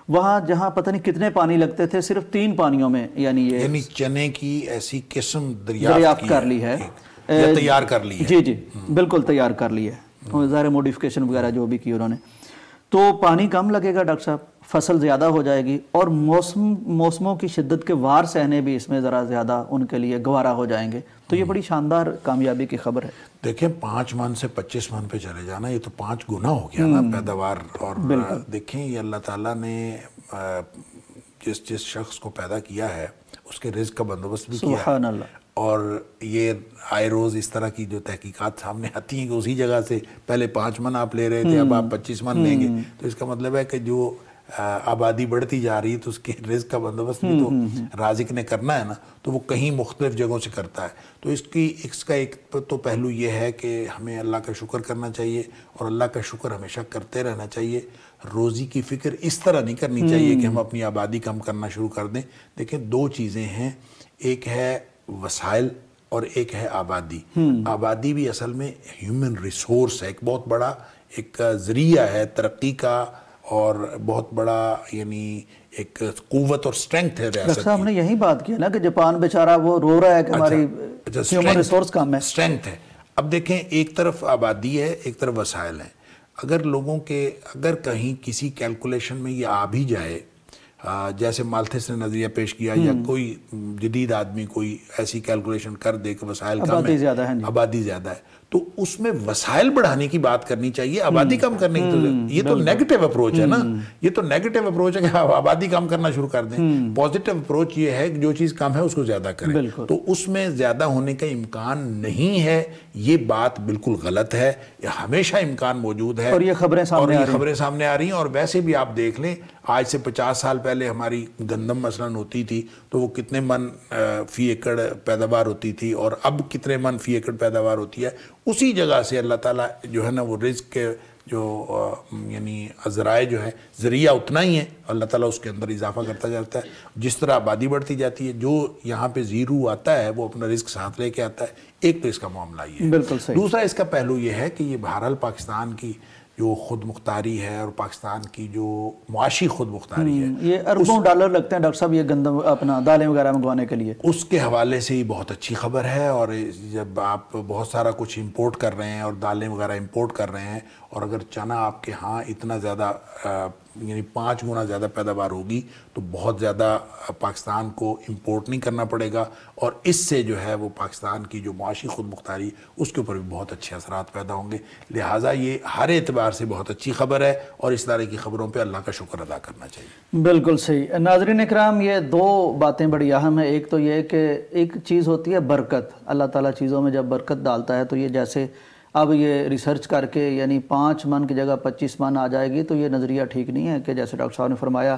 وہاں جہاں پتہ نہیں کتنے پانی لگتے تھے صرف 3 پانیوں میں یعنی چنے کی ایسی قسم دریافت کر لی ہے، تیار کر لی ہے۔ جی بالکل تیار کر لی ہے، ظاہر موڈیفیکیشن وغیرہ جو بھی کی انہوں نے۔ تو پانی کم لگے گا ڈاکٹر صاحب، فصل زیادہ ہو جائے گی، اور موسموں کی شدت کے وار سہنے بھی اس میں ذرا زیادہ ان کے لیے گوارا ہو جائیں گے۔ تو یہ بڑی شاندار کامیابی کی خبر ہے۔ دیکھیں 5 من سے 25 من پہ چلے جانا، یہ تو 5 گنا ہو گیا نا پیداوار۔ اور دیکھیں یہ اللہ تعالیٰ نے جس شخص کو پیدا کیا ہے اس کے رزق کا بندوبست بھی کیا سبحان اللہ۔ اور یہ آئے روز اس طرح کی جو تحقیقات سامنے آتی ہیں کہ اسی جگہ سے پہلے 5 من آپ لے رہے تھے، اب آپ 25 من لیں گے، تو اس کا مطلب ہے کہ جو آبادی بڑھتی جا رہی ہے تو اس کے رزق کا بندوبست بھی تو رازق نے کرنا ہے نا، تو وہ کہیں مختلف جگہوں سے کرتا ہے۔ تو اس کا ایک تو پہلو یہ ہے کہ ہمیں اللہ کا شکر کرنا چاہیے، اور اللہ کا شکر ہمیشہ کرتے رہنا چاہیے۔ روزی کی فکر اس طرح نہیں کرنی چاہیے کہ ہم اپنی آبادی کم کرنا شروع کر دیں۔ دیکھیں 2 چیزیں ہیں، ایک ہے وسائل اور ایک ہے آبادی۔ آبادی بھی اصل میں ہیومن ریسورس ہے، ایک بہت بڑا ایک ذریعہ ہے ترقی کا، اور بہت بڑا یعنی ایک قوت اور سٹرینگتھ ہے ریاست کی۔ ہم نے یہی بات کی نا کہ جاپان بیچارہ وہ رو رہا ہے کہ ہماری ہیومن ریسورس کم ہے، سٹرینگتھ ہے۔ اب دیکھیں ایک طرف آبادی ہے، ایک طرف وسائل ہیں۔ اگر کہیں کسی کیلکولیشن میں یہ آ بھی جائے، جیسے مالتھس نے نظریہ پیش کیا، یا کوئی جدید آدمی کوئی ایسی کیلکولیشن کر دے کہ وسائل کم ہے، آبادی زیادہ ہے، تو اس میں وسائل بڑھانے کی بات کرنی چاہیے، آبادی کم کرنے کی۔ یہ تو نیگیٹو اپروچ ہے نا، یہ تو نیگیٹو اپروچ ہے کہ آبادی کم کرنا شروع کر دیں۔ پازیٹیو اپروچ یہ ہے کہ جو چیز کم ہے اس کو زیادہ کریں، تو اس میں زیادہ ہونے کا امکان نہیں ہے، یہ بات بالکل غلط ہے۔ ہمیشہ امکان موجود ہے، اور یہ خبریں سامنے آ رہی ہیں۔ اور ویسے بھی آپ دیکھ لیں، آج سے 50 سال پہلے ہماری گندم مثلاً ہوتی تھی تو وہ کتنے من فی ایکڑ پیداوار ہوتی تھی، اور اب کتنے من فی ایکڑ پیداوار ہوتی ہے۔ اسی جگہ سے اللہ تعالیٰ جو ہے نا وہ رزق کے جو یعنی ذرائع جو ہے، ذریعہ اتنا ہی ہے، اللہ تعالیٰ اس کے اندر اضافہ کرتا جاتا ہے۔ جس طرح آبادی بڑھتی جاتی ہے، جو یہاں پہ زیرو آتا ہے وہ اپنا رزق ساتھ لے کے آتا ہے۔ ایک تو اس کا معاملہ یہ ہے۔ بالکل صحیح۔ دوسرا اس کا پہلو یہ ہے کہ یہ بہرحال پاکستان کی جو خود مختاری ہے اور پاکستان کی جو معاشی خود مختاری ہے، یہ اربوں ڈالر لگتے ہیں ڈاکٹر صاحب یہ گندم اپنا دالیں وغیرہ منگوانے کے لیے، اس کے حوالے سے یہ بہت اچھی خبر ہے۔ اور جب آپ بہت سارا کچھ امپورٹ کر رہے ہیں اور دالیں وغیرہ امپورٹ کر رہے ہیں، اور اگر چنا آپ کے ہاں اتنا زیادہ یعنی 5 گنا زیادہ پیداوار ہوگی تو بہت زیادہ پاکستان کو امپورٹ نہیں کرنا پڑے گا، اور اس سے جو ہے وہ پاکستان کی جو معاشی خود مختاری اس کے اوپر بھی بہت اچھے اثرات پیدا ہوں گے۔ لہٰذا یہ ہر اعتبار سے بہت اچھی خبر ہے، اور اس طرح کی خبروں پہ اللہ کا شکر ادا کرنا چاہیے۔ بالکل صحیح۔ ناظرین اکرام، یہ 2 باتیں بڑی اہم ہیں۔ ایک تو یہ کہ ایک چیز ہوتی ہے برکت، اللہ تعالیٰ چیزوں میں جب برکت ڈالتا ہے تو یہ جیسے اب یہ ریسرچ کر کے یعنی 5 من کی جگہ 25 من آ جائے گی، تو یہ نظریہ ٹھیک نہیں ہے کہ جیسے ڈاکٹر صاحب نے فرمایا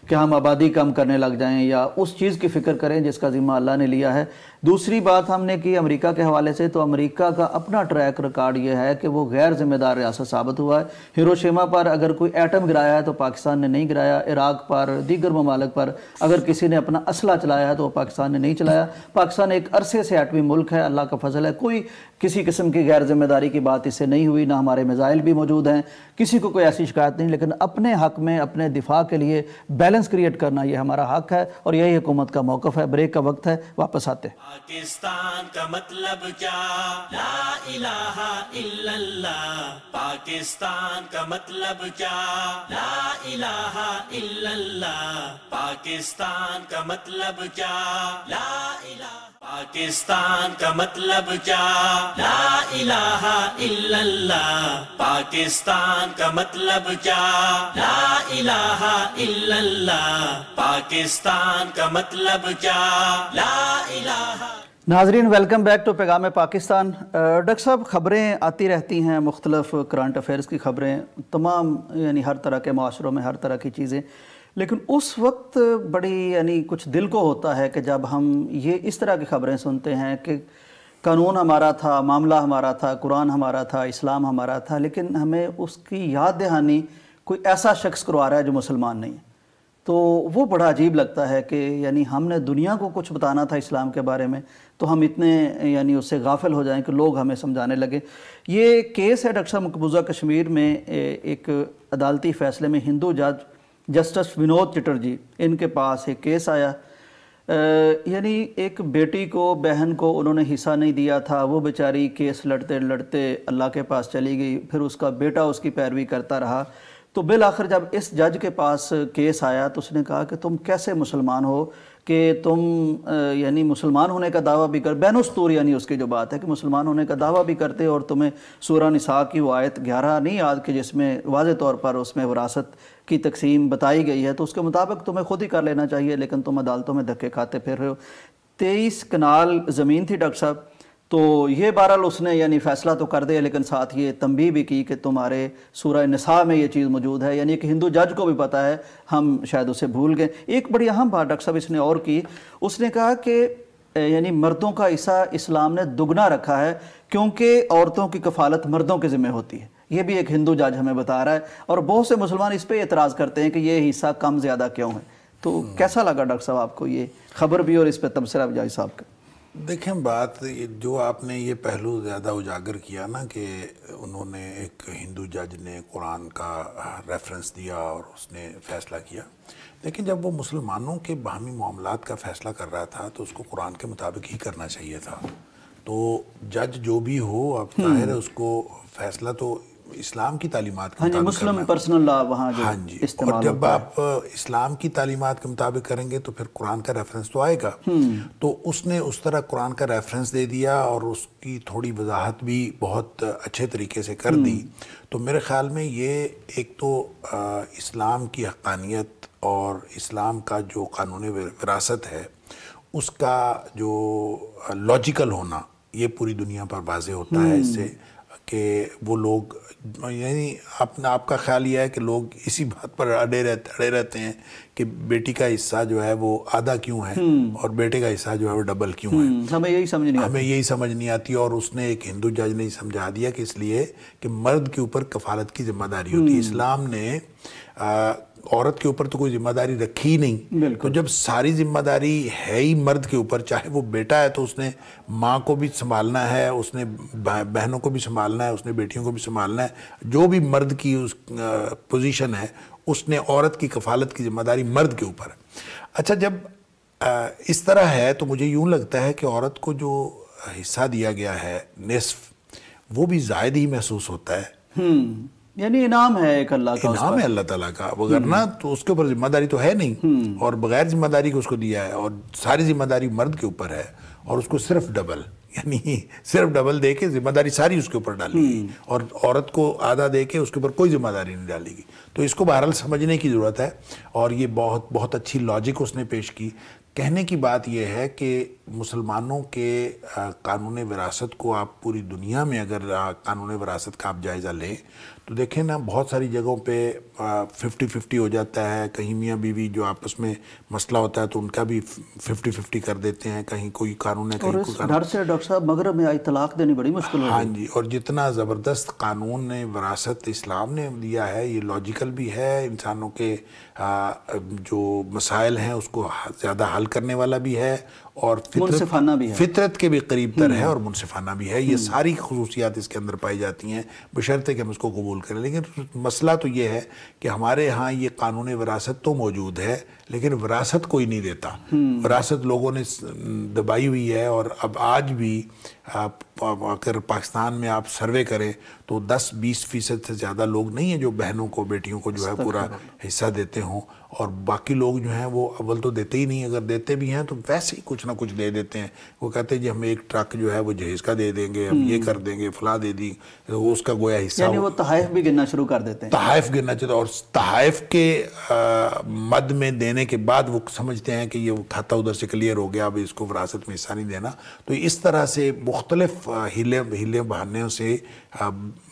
کہ ہم آبادی کم کرنے لگ جائیں یا اس چیز کی فکر کریں جس کا ذمہ اللہ نے لیا ہے۔ دوسری بات ہم نے کی امریکہ کے حوالے سے، تو امریکہ کا اپنا ٹریک ریکارڈ یہ ہے کہ وہ غیر ذمہ دار ریاست ثابت ہوا ہے۔ ہیروشیما پر اگر کوئی ایٹم گرایا ہے تو پاکستان نے نہیں گرایا، عراق پر، دیگر ممالک پر اگر کسی نے اپنا اسلحہ چلایا ہے تو وہ پاکستان نے نہیں چلایا۔ پاکستان ایک عرصے سے ایٹمی ملک ہے، اللہ کا فضل ہے، کوئی کسی قسم کی غیر ذمہ داری کی بات اس سے نہیں ہوئی، نہ ہمارے میزائل بھی موجود ہیں، کسی کو کوئی ایسی شکایت نہیں، لیکن اپنے حق میں اپنے دفاع کے لیے بیلنس کریٹ کرنا یہ ہمارا حق ہے، اور یہی حکومت کا موقف ہے۔ بریک کا وقت ہے، واپس آتے ہیں۔ پاکستان کا مطلب کیا؟ لا الہ الا اللہ۔ پاکستان کا مطلب کیا؟ لا الہ الا اللہ۔ پاکستان کا مطلب کیا؟ لا الہ پاکستان کا مطلب کیا؟ لا الہ الا اللہ۔ پاکستان کا مطلب کیا؟ لا الہ الا اللہ۔ پاکستان کا مطلب کیا؟ لا الہ۔ ناظرین ویلکم بیک ٹو پیغام پاکستان۔ ڈاکٹر صاحب، خبریں آتی رہتی ہیں، مختلف کرنٹ افیئرز کی خبریں، تمام یعنی ہر طرح کے معاشروں میں ہر طرح کی چیزیں، لیکن اس وقت بڑی یعنی کچھ دل کو ہوتا ہے کہ جب ہم یہ اس طرح کی خبریں سنتے ہیں کہ قانون ہمارا تھا، معاملہ ہمارا تھا، قرآن ہمارا تھا، اسلام ہمارا تھا، لیکن ہمیں اس کی یاد دہانی کوئی ایسا شخص کروا رہا ہے جو مسلمان نہیں ہے۔ تو وہ بڑا عجیب لگتا ہے کہ یعنی ہم نے دنیا کو کچھ بتانا تھا اسلام کے بارے میں تو ہم اتنے یعنی اس سے غافل ہو جائیں کہ لوگ ہمیں سمجھانے لگے. یہ کیس ہے ڈاکٹر صاحب مقبوضہ کشمیر میں ایک عدالتی فیصلے میں ہندو جج جسٹس ونود چٹرجی ان کے پاس ایک کیس آیا. یعنی ایک بیٹی کو بہن کو انہوں نے حصہ نہیں دیا تھا, وہ بیچاری کیس لڑتے لڑتے اللہ کے پاس چلی گئی, پھر اس کا بیٹا اس کی پیروی کرتا رہا. تو بالآخر جب اس جج کے پاس کیس آیا تو اس نے کہا کہ تم کیسے مسلمان ہو کہ تم یعنی مسلمان ہونے کا دعویٰ بھی بین السطور, یعنی اس کی جو بات ہے کہ مسلمان ہونے کا دعویٰ بھی کرتے اور تمہیں سورہ نساء کی وہ آیت 11 نہیں یاد کہ جس میں واضح طور پر اس میں وراثت کی تقسیم بتائی گئی ہے, تو اس کے مطابق تمہیں خود ہی کر لینا چاہیے, لیکن تم عدالتوں میں دھکے کھاتے پھر رہے ہو. 23 کنال زمین تھی ڈاکٹر صاحب, تو یہ بہرحال اس نے یعنی فیصلہ تو کر دیا, لیکن ساتھ یہ تنبیہ بھی کی کہ تمہارے سورہ نساء میں یہ چیز موجود ہے, یعنی کہ ہندو جج کو بھی پتہ ہے, ہم شاید اسے بھول گئے. ایک بڑی اہم بات ڈاکٹر صاحب اس نے اور کی, اس نے کہا کہ یعنی مردوں کا حصہ اسلام نے دگنا رکھا ہے کیونکہ عورتوں کی کفالت مردوں کے ذمہ ہوتی ہے. یہ بھی ایک ہندو جج ہمیں بتا رہا ہے, اور بہت سے مسلمان اس پہ اعتراض کرتے ہیں کہ یہ حصہ کم زیادہ کیوں ہے. تو کیسا لگا ڈاکٹر صاحب آپ کو یہ خبر بھی اور اس پہ تبصرہ بھی جائی صاحب کا؟ دیکھیں بات جو آپ نے یہ پہلو زیادہ اجاگر کیا نا کہ انہوں نے ایک ہندو جج نے قرآن کا ریفرنس دیا اور اس نے فیصلہ کیا, لیکن جب وہ مسلمانوں کے باہمی معاملات کا فیصلہ کر رہا تھا تو اس کو قرآن کے مطابق ہی کرنا چاہیے تھا. تو جج جو بھی ہو, اب ظاہر ہے اس کو فیصلہ تو اسلام کی تعلیمات کے مطابق مسلم پرسنل لا وہاں جو استعمال اور جب آپ اسلام کی تعلیمات کے مطابق کریں گے تو پھر قرآن کا ریفرنس تو آئے گا. تو اس نے اس طرح قرآن کا ریفرنس دے دیا اور اس کی تھوڑی وضاحت بھی بہت اچھے طریقے سے کر دی. تو میرے خیال میں یہ ایک تو اسلام کی حقانیت اور اسلام کا جو قانون وراثت ہے اس کا جو لاجیکل ہونا یہ پوری دنیا پر واضح ہوتا ہے اس سے کہ وہ لوگ یعنی آپ کا خیال یہ ہے کہ لوگ اسی بات پر اڑے رہتے ہیں کہ بیٹی کا حصہ جو ہے وہ آدھا کیوں ہے اور بیٹے کا حصہ جو ہے وہ ڈبل کیوں ہے. ہمیں یہی سمجھ نہیں آتی. اور اس نے ایک ہندو جج نے سمجھا دیا کہ اس لیے کہ مرد کے اوپر کفالت کی ذمہ داری ہوتی ہے. اسلام نے عورت کے اوپر تو کوئی ذمہ داری رکھی ہی نہیں. تو جب ساری ذمہ داری ہے ہی مرد کے اوپر, چاہے وہ بیٹا ہے تو اس نے ماں کو بھی سنبھالنا ہے, اس نے بہنوں کو بھی سنبھالنا ہے, اس نے بیٹیوں کو بھی سنبھالنا ہے, جو بھی مرد کی اس پوزیشن ہے اس نے عورت کی کفالت کی ذمہ داری مرد کے اوپر ہے. اچھا, جب اس طرح ہے تو مجھے یوں لگتا ہے کہ عورت کو جو حصہ دیا گیا ہے نصف, وہ بھی زائد ہی محسوس ہوتا ہے. یعنی انعام ہے ایک اللہ کا, انعام ہے اللہ تعالیٰ کا, وگرنہ تو اس کے اوپر ذمہ داری تو ہے نہیں, اور بغیر ذمہ داری کو اس کو دیا ہے, اور ساری ذمہ داری مرد کے اوپر ہے, اور اس کو صرف ڈبل یعنی صرف ڈبل دے کے ذمہ داری ساری اس کے اوپر ڈالی گئی, اور عورت کو آدھا دے کے اس کے اوپر کوئی ذمہ داری نہیں ڈالی گئی. تو اس کو بہرحال سمجھنے کی ضرورت ہے, اور یہ بہت اچھی لاجک اس نے پیش کی. کہنے کی بات یہ ہے کہ مسلمانوں کے قانون وراثت کو آپ پوری دنیا میں اگر قانون وراثت کا آپ جائزہ لیں تو دیکھیں نا, بہت ساری جگہوں پہ 50-50 ہو جاتا ہے. کہیں میاں بیوی جو آپس میں مسئلہ ہوتا ہے تو ان کا بھی 50-50 کر دیتے ہیں, کہیں کوئی قانون ہے, کہیں کوئی قانون. ڈر سے ڈاکٹر صاحب مغرب میں آئی طلاق دینی بڑی مشکل ہو. ہاں جی, اور جتنا زبردست قانون نے وراثت اسلام نے دیا ہے, یہ لاجیکل بھی ہے, انسانوں کے جو مسائل ہیں اس کو زیادہ حل کرنے والا بھی ہے, اور منصفانہ بھی ہے, فطرت کے بھی قریب تر ہے, اور منصفانہ بھی ہے. یہ ساری خصوصیات اس کے اندر پائی جاتی ہیں بشرطے کہ ہم اس کو قبول کریں. لیکن مسئلہ تو یہ ہے کہ ہمارے ہاں یہ قانون وراثت تو موجود ہے لیکن وراثت کوئی نہیں دیتا. وراثت لوگوں نے دبائی ہوئی ہے, اور اب آج بھی اگر پاکستان میں آپ سروے کریں تو 10-20% سے زیادہ لوگ نہیں ہیں جو بہنوں کو بیٹیوں کو جو ہے پورا حصہ دیتے ہوں, اور باقی لوگ جو ہیں وہ اول تو دیتے ہی نہیں, اگر دیتے بھی ہیں تو ویسے ہی کچھ نہ کچھ دے دیتے ہیں. وہ کہتے ہیں جی ہم ایک ٹرک جو ہے وہ جہیز کا دے دیں گے, ہم یہ کر دیں گے, فلاں دے دی, اس کا گویا حصہ. یعنی وہ تحائف بھی گننا شروع کر دیتے ہیں. تحائف گننا چاہتے ہیں, اور تحائف کے مد میں دینے کے بعد وہ سمجھتے ہیں کہ یہ کھاتا ادھر سے کلیئر ہو گیا, اب اس کو وراثت میں حصہ نہیں دینا. تو اس طرح سے مختلف ہیلے بہانوں سے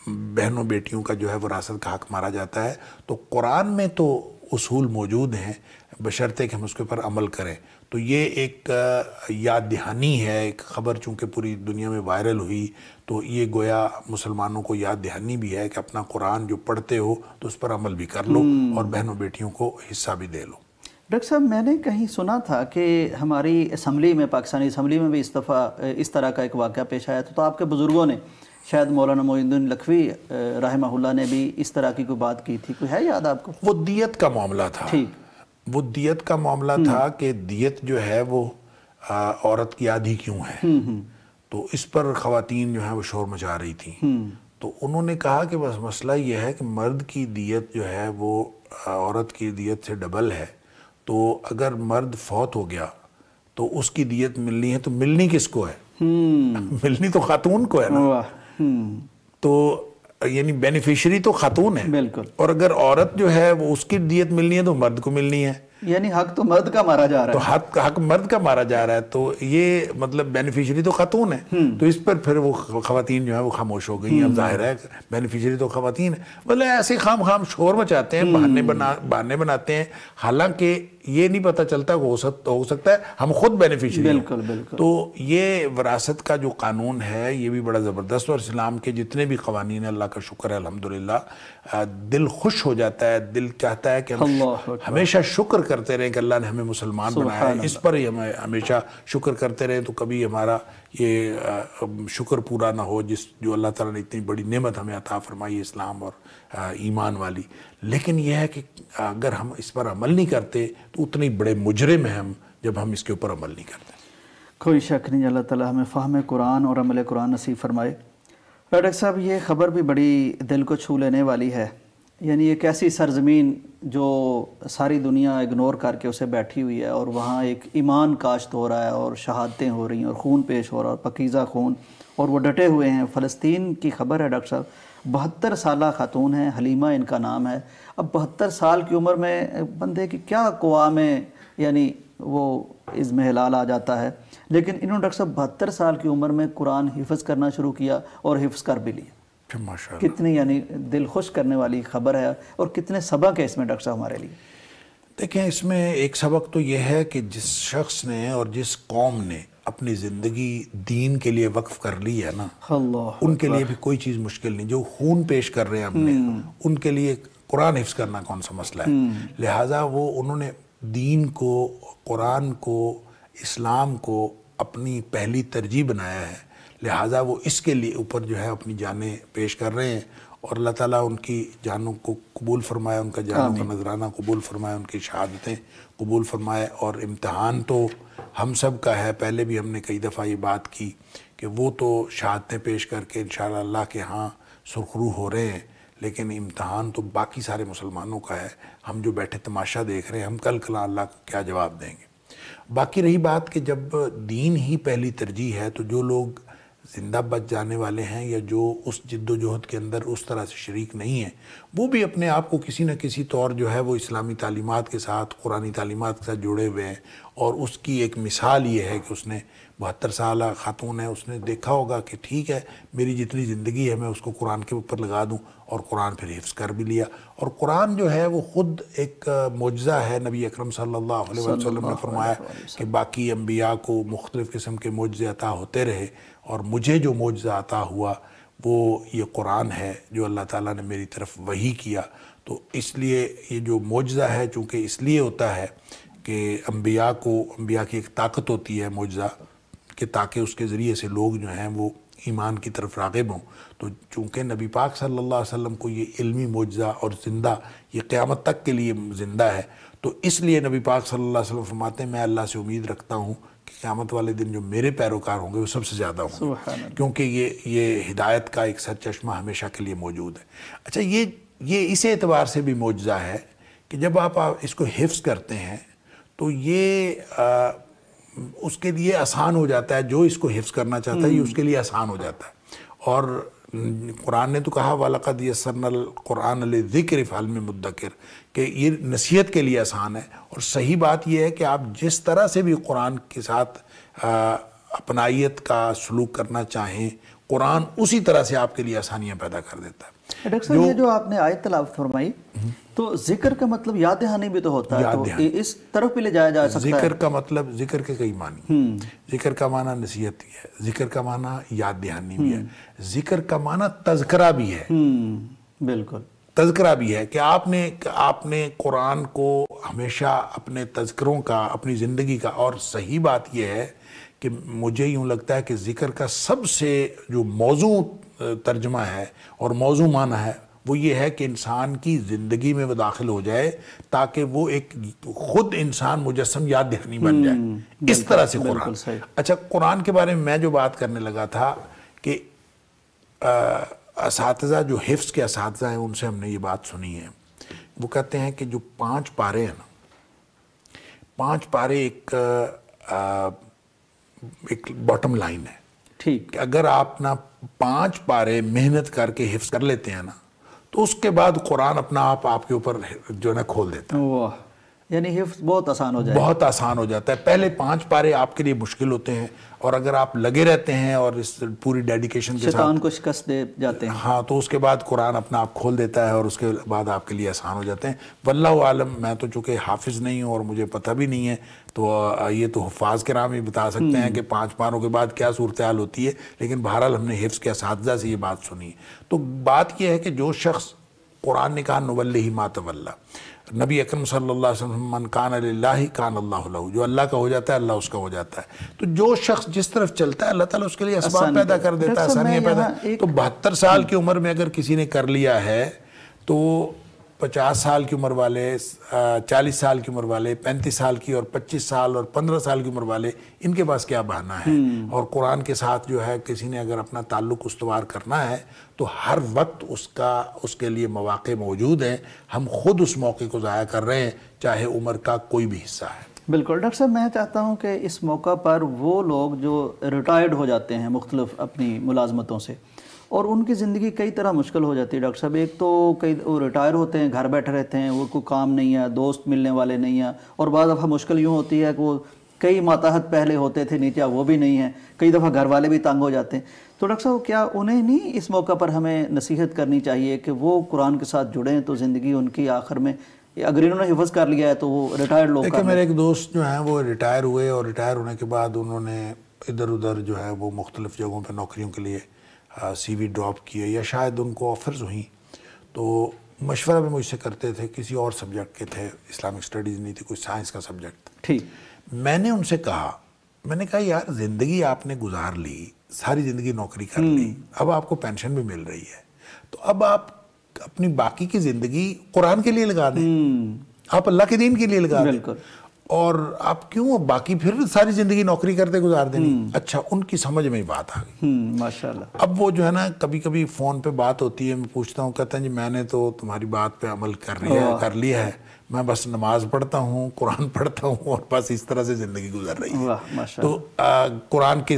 بہنوں بیٹیوں کا جو ہے وراثت کا حق مارا جاتا ہے. تو قرآن میں تو اصول موجود ہیں بشرطے کہ ہم اس کے اوپر عمل کریں. تو یہ ایک یاد دہانی ہے, ایک خبر چونکہ پوری دنیا میں وائرل ہوئی تو یہ گویا مسلمانوں کو یاد دہانی بھی ہے کہ اپنا قرآن جو پڑھتے ہو تو اس پر عمل بھی کر لو, اور بہنوں بیٹیوں کو حصہ بھی دے لو. ڈاکٹر صاحب میں نے کہیں سنا تھا کہ ہماری اسمبلی میں، پاکستانی اسمبلی میں بھی اس طرح کا ایک واقعہ پیش آیا تھا، تو آپ کے بزرگوں نے، شاید مولانا معین الدین لکھوی رحمہ اللہ نے بھی اس طرح کی کوئی بات کی تھی، کوئی ہے یاد آپ کو؟ وہ دیت کا معاملہ تھا. وہ دیت کا معاملہ تھا کہ دیت جو ہے وہ عورت کی آدھی کیوں ہے، تو اس پر خواتین جو ہیں وہ شور مچا رہی تھیں. تو انہوں نے کہا کہ بس مسئلہ یہ ہے کہ مرد کی دیت جو ہے وہ عورت کی دیت سے ڈبل ہے، تو اگر مرد فوت ہو گیا تو اس کی دیت ملنی ہے، تو ملنی کس کو ہے؟ ملنی تو خاتون کو ہے نا. تو یعنی بینیفیشری تو خاتون ہے. بالکل. اور اگر عورت جو ہے وہ اس کی دیت ملنی ہے تو مرد کو ملنی ہے. یعنی حق تو مرد کا مارا جا رہا ہے. تو حق مرد کا مارا جا رہا ہے. تو یہ مطلب بینیفیشری تو خاتون ہے. تو اس پر پھر وہ خواتین جو ہے وہ خاموش ہو گئی. اب ظاہر ہے بینیفیشری تو خواتین ہے. مطلب ایسے خام شور مچاتے ہیں، بہانے بناتے ہیں، حالانکہ یہ نہیں پتہ چلتا ہو سکتا ہے ہم خود بینیفیشری ہیں. بالکل بالکل. تو یہ وراثت کا جو قانون ہے یہ بھی بڑا زبردست، اور اسلام کے جتنے بھی قوانین ہیں، اللہ کا شکر ہے الحمدللہ، دل خوش ہو جاتا ہے، دل چاہتا ہے کہ ہم ہمیشہ شکر کرتے رہیں کہ اللہ نے ہمیں مسلمان بنایا ہے. اس پر ہی ہمیں ہمیشہ شکر کرتے رہیں، تو کبھی ہمارا یہ شکر پورا نہ ہو جو اللہ تعالیٰ نے اتنی بڑی نعمت ہمیں عطا فرمائی، اسلام اور ایمان والی. لیکن یہ ہے کہ اگر ہم اس پر عمل نہیں کرتے تو اتنے بڑے مجرم ہیں ہم جب ہم اس کے اوپر عمل نہیں کرتے. کوئی شک نہیں، اللہ تعالیٰ ہمیں فہم قرآن اور عمل قرآن نصیب فرمائے. ڈاکٹر صاحب یہ خبر بھی بڑی دل کو چھو لینے والی ہے. یعنی ایک ایسی سرزمین جو ساری دنیا اگنور کر کے اسے بیٹھی ہوئی ہے، اور وہاں ایک ایمان کاشت ہو رہا ہے، اور شہادتیں ہو رہی ہیں، اور خون پیش ہو رہا ہے، اور پاکیزہ خون، اور وہ ڈٹے ہوئے ہیں. فلسطین کی خبر ہے ڈاکٹر صاحب، 72 سالہ خاتون ہیں، حلیمہ ان کا نام ہے. اب 72 سال کی عمر میں بندے کی کیا قوا میں یعنی وہ عزم ہلال آ جاتا ہے، لیکن انہوں نے ڈاکٹر صاحب 72 سال کی عمر میں قرآن حفظ کرنا شروع کیا، اور حفظ کر بھی لیا. کتنی یعنی دل خوش کرنے والی خبر ہے، اور کتنے سبق ہے اس میں ڈاکٹر صاحب ہمارے لیے. دیکھیں اس میں ایک سبق تو یہ ہے کہ جس شخص نے اور جس قوم نے اپنی زندگی دین کے لیے وقف کر لی ہے نا، ان کے لیے بھی کوئی چیز مشکل نہیں. جو خون پیش کر رہے ہیں ہم نے، ان کے لیے قرآن حفظ کرنا کون سا مسئلہ ہے. لہٰذا انہوں نے دین کو، قرآن کو، اسلام کو اپنی پہلی ترجیح بنایا ہے. لہٰذا وہ اس کے لیے اوپر جو ہے اپنی جانیں پیش کر رہے ہیں، اور اللہ تعالیٰ ان کی جانوں کو قبول فرمائے، ان کا جانوں کا نذرانہ قبول فرمائے، ان کی شہادتیں قبول فرمائے. اور امتحان تو ہم سب کا ہے. پہلے بھی ہم نے کئی دفعہ یہ بات کی کہ وہ تو شہادتیں پیش کر کے انشاءاللہ اللہ کے ہاں سرخرو ہو رہے ہیں، لیکن امتحان تو باقی سارے مسلمانوں کا ہے. ہم جو بیٹھے تماشا دیکھ رہے ہیں، ہم کل اللہ کو کیا جواب دیں گے. باقی رہی بات کہ جب دین ہی پہلی ترجیح ہے، تو جو لوگ زندہ بچ جانے والے ہیں یا جو اس جد و جہد کے اندر اس طرح سے شریک نہیں ہیں، وہ بھی اپنے آپ کو کسی نہ کسی طور جو ہے وہ اسلامی تعلیمات کے ساتھ، قرآنی تعلیمات کے ساتھ جڑے ہوئے ہیں. اور اس کی ایک مثال یہ ہے کہ اس نے 72 سالہ خاتون ہے، اس نے دیکھا ہوگا کہ ٹھیک ہے میری جتنی زندگی ہے میں اس کو قرآن کے اوپر لگا دوں، اور قرآن پھر حفظ کر بھی لیا. اور قرآن جو ہے وہ خود ایک معجزہ ہے. نبی اکرم صلی اللہ علیہ وسلم نے فرمایا کہ باقی انبیاء کو مختلف قسم کے معجزے عطا ہوتے رہے، اور مجھے جو معجزہ عطا ہوا وہ یہ قرآن ہے جو اللہ تعالیٰ نے میری طرف وحی کیا. تو اس لیے یہ جو معجزہ ہے چونکہ اس لیے ہوتا ہے کہ انبیاء کی ایک طاقت ہوتی ہے معجزہ، کہ تاکہ اس کے ذریعے سے لوگ جو ہیں وہ ایمان کی طرف راغب ہوں. تو چونکہ نبی پاک صلی اللہ علیہ وسلم کو یہ علمی معجزہ اور زندہ، یہ قیامت تک کے لیے زندہ ہے، تو اس لیے نبی پاک صلی اللہ علیہ وسلم فرماتے ہیں میں اللہ سے امید رکھتا ہوں کہ قیامت والے دن جو میرے پیروکار ہوں گے وہ سب سے زیادہ ہوں گے، کیونکہ یہ ہدایت کا ایک سرچشمہ ہمیشہ کے لیے موجود ہے. اچھا یہ اس اعتبار سے بھی معجزہ ہے کہ جب آپ اس کو حفظ کرتے ہیں تو یہ اس کے لیے آسان ہو جاتا ہے. جو اس کو حفظ کرنا چاہتا ہے یہ اس کے لیے آسان ہو جاتا ہے. اور قرآن نے تو کہا وَلَقَدْ يَسَّرْنَا الْقُرْآنَ لِلذِّكْرِ فَهَلْ مِن مُدَّكِرٍ، کہ یہ نصیحت کے لیے آسان ہے. اور صحیح بات یہ ہے کہ آپ جس طرح سے بھی قرآن کے ساتھ اپنائیت کا سلوک کرنا چاہیں، قرآن اسی طرح سے آپ کے لیے آسانیاں پیدا کر دیتا ہے. ڈاکٹر صاحب یہ جو آپ نے آیت تلاوت فرمائی، تو ذکر کا مطلب یاد دہانی بھی تو ہوتا ہے، تو اس طرف بھی لے جایا جا سکتا ہے. ذکر کا مطلب، ذکر کے کئی معنی. ذکر کا معنی نصیحت بھی ہے، ذکر کا معنی یاد دہانی بھی ہے، ذکر کا معنی تذکرہ بھی ہے. بالکل. تذکرہ بھی ہے کہ آپ نے قرآن کو ہمیشہ اپنے تذکروں کا، اپنی زندگی کا، اور صحیح بات یہ ہے کہ مجھے یوں لگتا ہے کہ ذکر کا سب سے جو موضوع ترجمہ ہے اور موضوع معنی ہے وہ یہ ہے کہ انسان کی زندگی میں وہ داخل ہو جائے تاکہ وہ ایک خود انسان مجسم یاد دہانی بن جائے، اس طرح سے قرآن۔ اچھا، قرآن کے بارے میں میں جو بات کرنے لگا تھا کہ اساتذہ جو حفظ کے اساتذہ ہیں ان سے ہم نے یہ بات سنی ہے، وہ کہتے ہیں کہ جو 5 پارے ہیں نا، 5 پارے ایک باٹم لائن ہے، ٹھیک، کہ اگر آپ نا 5 پارے محنت کر کے حفظ کر لیتے ہیں نا تو اس کے بعد قرآن اپنا آپ کے اوپر جو ہے نا کھول دیتا ہے۔ واہ، یعنی حفظ بہت آسان ہو جائے، بہت آسان ہو جاتا ہے۔ پہلے 5 پارے آپ کے لیے مشکل ہوتے ہیں، اور اگر آپ لگے رہتے ہیں اور اس پوری ڈیڈیکیشن کے ساتھ شیطان کو شکست دے جاتے ہیں، ہاں، تو اس کے بعد قرآن اپنا آپ کھول دیتا ہے اور اس کے بعد آپ کے لیے آسان ہو جاتے ہیں۔ واللہ عالم، میں تو چونکہ حافظ نہیں ہوں اور مجھے پتہ بھی نہیں ہے، تو یہ تو حفاظ کرام ہی بتا سکتے ہیں کہ 5 پاروں کے بعد کیا صورتحال ہوتی ہے، لیکن بہرحال ہم نے حفظ کے اساتذہ سے یہ بات سنی ہے۔ تو بات یہ ہے کہ جو شخص، قرآن نے کہا نولیہ ما تولی، نبی اکرم صلی اللہ علیہ وسلم من کان للہ کان اللہ لہ، جو اللہ کا ہو جاتا ہے اللہ اس کا ہو جاتا ہے۔ تو جو شخص جس طرف چلتا ہے اللہ تعالیٰ اس کے لیے اسباب پیدا کر دیتا ہے، آسانیاں پیدا۔ تو 72 سال کی عمر میں اگر کسی نے کر لیا ہے تو 50 سال کی عمر والے، 40 سال کی عمر والے، 35 سال کی اور 25 سال اور 15 سال کی عمر والے، ان کے پاس کیا بہانہ ہے؟ اور قرآن کے ساتھ جو ہے کسی نے اگر اپنا تعلق استوار کرنا ہے تو ہر وقت اس کے لیے مواقع موجود ہیں۔ ہم خود اس موقع کو ضائع کر رہے ہیں، چاہے عمر کا کوئی بھی حصہ ہے۔ بالکل ڈاکٹر صاحب، میں چاہتا ہوں کہ اس موقع پر وہ لوگ جو ریٹائرڈ ہو جاتے ہیں مختلف اپنی ملازمتوں سے، اور ان کی زندگی کئی طرح مشکل ہو جاتی ہے ڈاکٹر صاحب، ایک تو وہ ریٹائر ہوتے ہیں، گھر بیٹھے رہتے ہیں، وہ کوئی کام نہیں ہے، دوست ملنے والے نہیں ہیں، اور بعض دفعہ مشکل یوں ہوتی ہے کہ وہ کئی ماتحت پہلے ہوتے تھے نیچے، وہ بھی نہیں ہیں، کئی دفعہ گھر والے بھی تنگ ہو جاتے ہیں۔ تو ڈاکٹر صاحب، کیا انہیں نہیں اس موقع پر ہمیں نصیحت کرنی چاہیے کہ وہ قرآن کے ساتھ جڑیں تو زندگی ان کی آخر میں، اگر انہوں نے حفظ کر لیا ہے تو وہ ریٹائرڈ لوگ دیکھیں، میرے ایک دوست جو ہیں وہ ریٹائر ہوئے، اور ریٹائر ہونے کے بعد انہوں نے ادھر ادھر جو ہے وہ مختلف جگہوں پہ نوکریوں کے لیے سی وی ڈراپ کیے، یا شاید ان کو آفرز ہوئیں، تو مشورہ بھی مجھ سے کرتے تھے، کسی اور سبجیکٹ کے تھے، اسلامک اسٹڈیز نہیں تھی، کوئی سائنس کا سبجیکٹ۔ ٹھیک، میں نے ان سے کہا، میں نے کہا یار زندگی آپ نے گزار لی، ساری زندگی نوکری کر لی، اب آپ کو پینشن بھی مل رہی ہے، تو اب آپ اپنی باقی کی زندگی قرآن کے لیے لگا دیں، آپ اللہ کے دین کے لیے لگا دیں، اور آپ کیوں باقی پھر ساری زندگی نوکری کرتے گزار دیں؟ اچھا، ان کی سمجھ میں ہی بات آ گئی، ماشاءاللہ۔ اب وہ جو ہے نا کبھی کبھی فون پہ بات ہوتی ہے، میں پوچھتا ہوں، کہتا ہے جی میں نے تو تمہاری بات پہ عمل کر لیا ہے، میں بس نماز پڑھتا ہوں، قرآن پڑھتا ہوں، اور بس اس طرح سے زندگی گزر رہی ہے۔ تو قرآن کے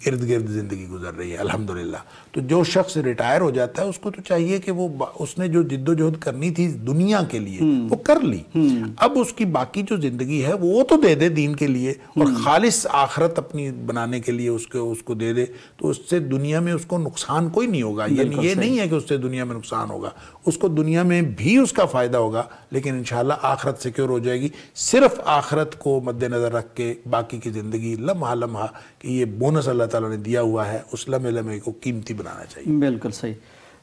ارد گرد زندگی گزر رہی ہے الحمدللہ۔ تو جو شخص ریٹائر ہو جاتا ہے اس کو تو چاہیے کہ وہ اس نے جو جد و جہد کرنی تھی دنیا کے لیے وہ کر لی، اب اس کی باقی جو زندگی ہے وہ تو دے دے دین کے لیے، اور خالص آخرت اپنی بنانے کے لیے اس کو دے دے، تو اس سے دنیا میں اس کو نقصان کوئی نہیں ہوگا۔ یعنی یہ نہیں ہے کہ اس سے دنیا میں نقصان ہوگا، اس کو دنیا میں بھی اس کا فائدہ ہوگا، لیکن انشاءاللہ آخرت سیکیور ہو جائے گی۔ صرف آخرت کو مد نظر رکھ کے باقی کی زندگی لمحہ لمحہ، کہ یہ بونس اللہ تعالیٰ نے دیا ہوا ہے، اس لمحے لمحے کو قیمتی بنانا چاہیے۔ بالکل صحیح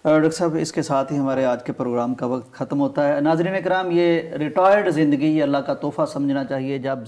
ڈاکٹر صاحب، اس کے ساتھ ہی ہمارے آج کے پروگرام کا وقت ختم ہوتا ہے۔ ناظرین اکرام، یہ ریٹائرڈ زندگی یہ اللہ کا تحفہ سمجھنا چاہیے۔ جب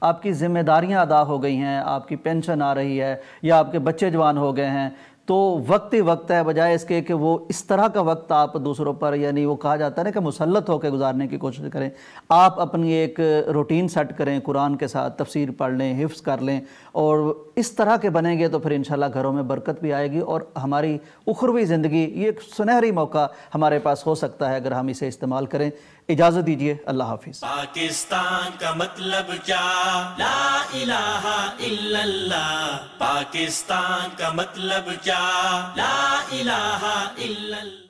آپ کی ذمہ داریاں ادا ہو گئی ہیں، آپ کی پینشن آ رہی ہے، یا آپ کے بچے جوان ہو گئے ہیں، تو وقت ہی وقت ہے، بجائے اس کے کہ وہ اس طرح کا وقت آپ دوسروں پر، یعنی وہ کہا جاتا ہے نا کہ مسلط ہو کے گزارنے کی کوشش کریں۔ آپ اپنی ایک روٹین سیٹ کریں، قرآن کے ساتھ تفسیر پڑھ لیں، حفظ کر لیں، اور اس طرح کے بنیں گے تو پھر انشاءاللہ گھروں میں برکت بھی آئے گی، اور ہماری اخروی زندگی، یہ ایک سنہری موقع ہمارے پاس ہو سکتا ہے اگر ہم اسے استعمال کریں۔ اجازت دیجیے، اللہ حافظ۔ پاکستان کا مطلب کیا؟ لا الہ الا اللہ۔ پاکستان کا مطلب کیا؟ لا الہ الا اللہ۔